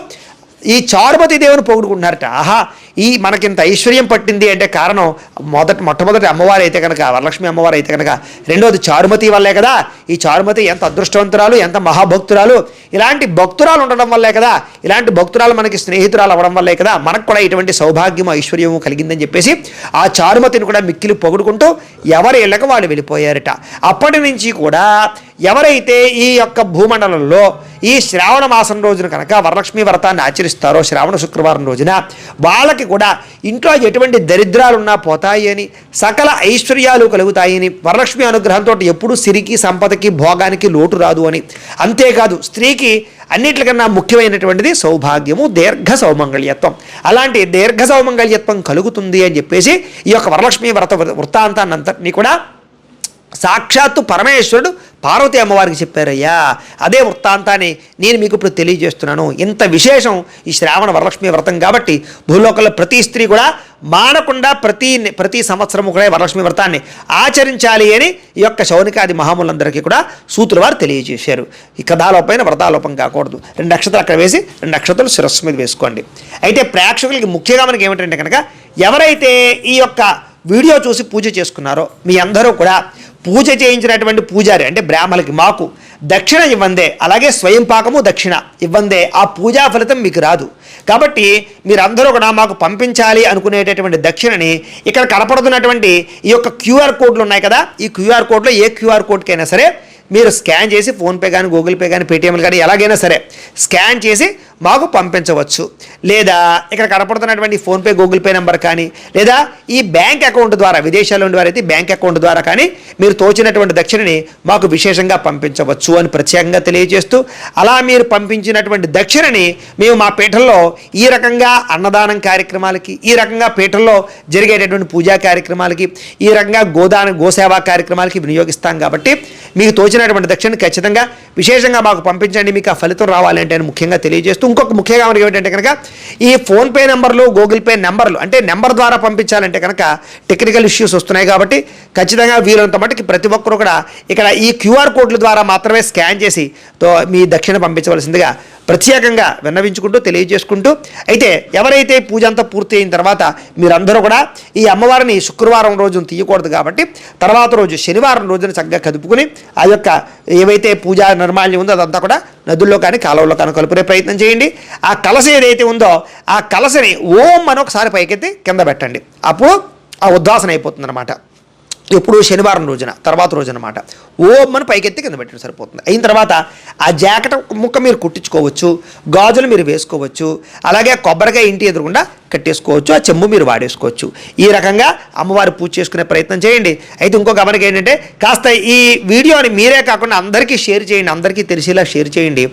S1: ఈ చారుమతి దేవుని పొగుడుకుంటున్నారట. ఆహా, ఈ మనకింత ఐశ్వర్యం పట్టింది అంటే కారణం మొట్టమొదటి అమ్మవారు అయితే కనుక వరలక్ష్మి అమ్మవారు అయితే కనుక, రెండోది చారుమతి వల్లే కదా. ఈ చారుమతి ఎంత అదృష్టవంతురాలు, ఎంత మహాభక్తురాలు. ఇలాంటి భక్తురాలు ఉండడం వల్లే కదా, ఇలాంటి భక్తురాలు మనకి స్నేహితురాలు అవ్వడం వల్లే కదా మనకు కూడా ఇటువంటి సౌభాగ్యము ఐశ్వర్యము కలిగిందని చెప్పేసి ఆ చారుమతిని కూడా మిక్కిలి పొగుడుకుంటూ ఎవరి ఇళ్ళకి వాళ్ళు వెళ్ళిపోయారట. అప్పటి నుంచి కూడా ఎవరైతే ఈ యొక్క భూమండలంలో ఈ శ్రావణ మాసం రోజున కనుక వరలక్ష్మి వ్రతాన్ని ఆచరిస్తారో, శ్రావణ శుక్రవారం రోజున వాళ్ళకి కూడా ఇంట్లో ఎటువంటి దరిద్రాలు ఉన్నా పోతాయి అని, సకల ఐశ్వర్యాలు కలుగుతాయని, వరలక్ష్మి అనుగ్రహంతో ఎప్పుడూ సిరికి, సంపదకి, భోగానికి లోటు రాదు అని. అంతేకాదు స్త్రీకి అన్నిటికన్నా ముఖ్యమైనటువంటిది సౌభాగ్యము, దీర్ఘ సౌమంగళ్యత్వం. అలాంటి దీర్ఘ సౌమంగళ్యత్వం కలుగుతుంది అని చెప్పేసి ఈ యొక్క వరలక్ష్మి వృత్తాంతాన్ని అంతటినీ కూడా సాక్షాత్తు పరమేశ్వరుడు పార్వతీ అమ్మవారికి చెప్పారయ్యా. అదే వృత్తాంతాన్ని నేను మీకు ఇప్పుడు తెలియజేస్తున్నాను. ఇంత విశేషం ఈ శ్రావణ వరలక్ష్మి వ్రతం కాబట్టి భూలోకంలో ప్రతి స్త్రీ కూడా మానకుండా ప్రతి సంవత్సరము కూడా వరలక్ష్మి వ్రతాన్ని ఆచరించాలి అని ఈ యొక్క శౌనికాది మహాములందరికీ కూడా సూతుల వారు తెలియజేశారు. ఈ కథాలోపైన వ్రతాలోపం కాకూడదు. 2 అక్షతలు అక్కడ వేసి 2 అక్షతలు శిరస్సు మీద వేసుకోండి. అయితే ప్రేక్షకులకి ముఖ్యంగా మనకి ఏమిటంటే కనుక ఎవరైతే ఈ యొక్క వీడియో చూసి పూజ చేసుకున్నారో మీ అందరూ కూడా పూజ చేయించినటువంటి పూజారి అంటే బ్రాహ్మణులకి మాకు దక్షిణ ఇవ్వందే, అలాగే స్వయం పాకము దక్షిణ ఇవ్వందే ఆ పూజా ఫలితం మీకు రాదు. కాబట్టి మీరందరూ కూడా మాకు పంపించాలి అనుకునేటటువంటి దక్షిణని ఇక్కడ కనపడుతున్నటువంటి ఈ యొక్క క్యూఆర్ కోడ్లు ఉన్నాయి కదా, ఈ క్యూఆర్ కోడ్లో ఏ క్యూఆర్ కోడ్కైనా సరే మీరు స్కాన్ చేసి ఫోన్పే కానీ, గూగుల్ పే కానీ, పేటీఎంలు కానీ ఎలాగైనా సరే స్కాన్ చేసి మాకు పంపించవచ్చు. లేదా ఇక్కడ కనపడుతున్నటువంటి ఫోన్పే, గూగుల్ పే నెంబర్ కానీ, లేదా ఈ బ్యాంక్ అకౌంట్ ద్వారా, విదేశాల్లో ఉండేవారైతే బ్యాంక్ అకౌంట్ ద్వారా కానీ మీరు తోచినటువంటి దక్షిణని మాకు విశేషంగా పంపించవచ్చు అని ప్రత్యేకంగా తెలియజేస్తూ, అలా మీరు పంపించినటువంటి దక్షిణని మేము మా పీఠంలో ఈ రకంగా అన్నదానం కార్యక్రమాలకి, ఈ రకంగా పీఠంలో జరిగేటటువంటి పూజా కార్యక్రమాలకి, ఈ రకంగా గోసేవా కార్యక్రమాలకి వినియోగిస్తాం. కాబట్టి మీకు తోచినటువంటి దక్షిణ ఖచ్చితంగా విశేషంగా మాకు పంపించండి, మీకు ఆ ఫలితం రావాలంటే అని ముఖ్యంగా తెలియజేస్తూ, ఇంకొక ముఖ్యంగా మనకి ఏమిటంటే కనుక ఈ ఫోన్పే నెంబర్లు, గూగుల్ పే నెంబర్లు అంటే నెంబర్ ద్వారా పంపించాలంటే కనుక టెక్నికల్ ఇష్యూస్ వస్తున్నాయి కాబట్టి ఖచ్చితంగా వీలంత మటుకి ప్రతి ఒక్కరు కూడా ఇక్కడ ఈ క్యూఆర్ కోడ్ల ద్వారా మాత్రమే స్కాన్ చేసి మీ దక్షిణ పంపించవలసిందిగా ప్రత్యేకంగా విన్నవించుకుంటూ తెలియజేసుకుంటూ, అయితే ఎవరైతే పూజ అంతా పూర్తి అయిన తర్వాత మీరందరూ కూడా ఈ అమ్మవారిని శుక్రవారం రోజున తీయకూడదు కాబట్టి తర్వాత రోజు శనివారం రోజున చక్కగా కదుపుకుని ఆ యొక్క ఏవైతే పూజా నిర్మాల్యం ఉందో అదంతా కూడా నదుల్లో కానీ కాలువల్లో కానీ కలుపుకునే ప్రయత్నం చేయండి. ఆ కలస ఏదైతే ఉందో ఆ కలసని ఓం అని ఒకసారి పైకెత్తి కింద పెట్టండి. అప్పుడు ఆ ఉద్వాసన అయిపోతుంది అనమాట. ఎప్పుడు శనివారం రోజున తర్వాత రోజు అనమాట. ఓం అని పైకెత్తి కింద పెట్టడం సరిపోతుంది. అయిన తర్వాత ఆ జాకెట్ ముక్క మీరు కుట్టించుకోవచ్చు, గాజులు మీరు వేసుకోవచ్చు, అలాగే కొబ్బరికాయ ఇంటి ఎదురుగుండా కట్టేసుకోవచ్చు, ఆ చెంబు మీరు వాడేసుకోవచ్చు. ఈ రకంగా అమ్మవారి పూజ చేసుకునే ప్రయత్నం చేయండి. అయితే ఇంకో గమనిక ఏంటంటే కాస్త ఈ వీడియోని మీరే కాకుండా అందరికీ షేర్ చేయండి, అందరికీ తెలిసేలా షేర్ చేయండి.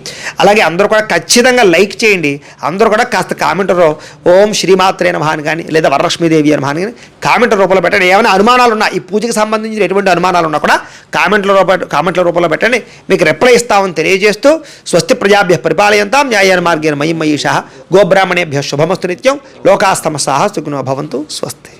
S1: అలాగే అందరూ కూడా ఖచ్చితంగా లైక్ చేయండి. అందరూ కూడా కాస్త కామెంట్లో ఓం శ్రీమాత్రే నమః అని కానీ లేదా వరలక్ష్మీదేవి నమః అని కానీ కామెంట్ రూపంలో పెట్టండి. ఏమైనా అనుమానాలు ఉన్నా, ఈ పూజకి సంబంధించిన ఎటువంటి అనుమానాలు ఉన్నా కూడా కామెంట్ల రూపంలో పెట్టండి, మీకు రిప్లై ఇస్తామని తెలియజేస్తూ స్వస్తి ప్రజాభ్య పరిపాలయంతాం న్యాయేన మార్గేణ మయీషః గోబ్రాహ్మణేభ్య శుభమస్తు నిత్యం లోకాస్తమసాః సుఖినో భవంతు స్వస్తి.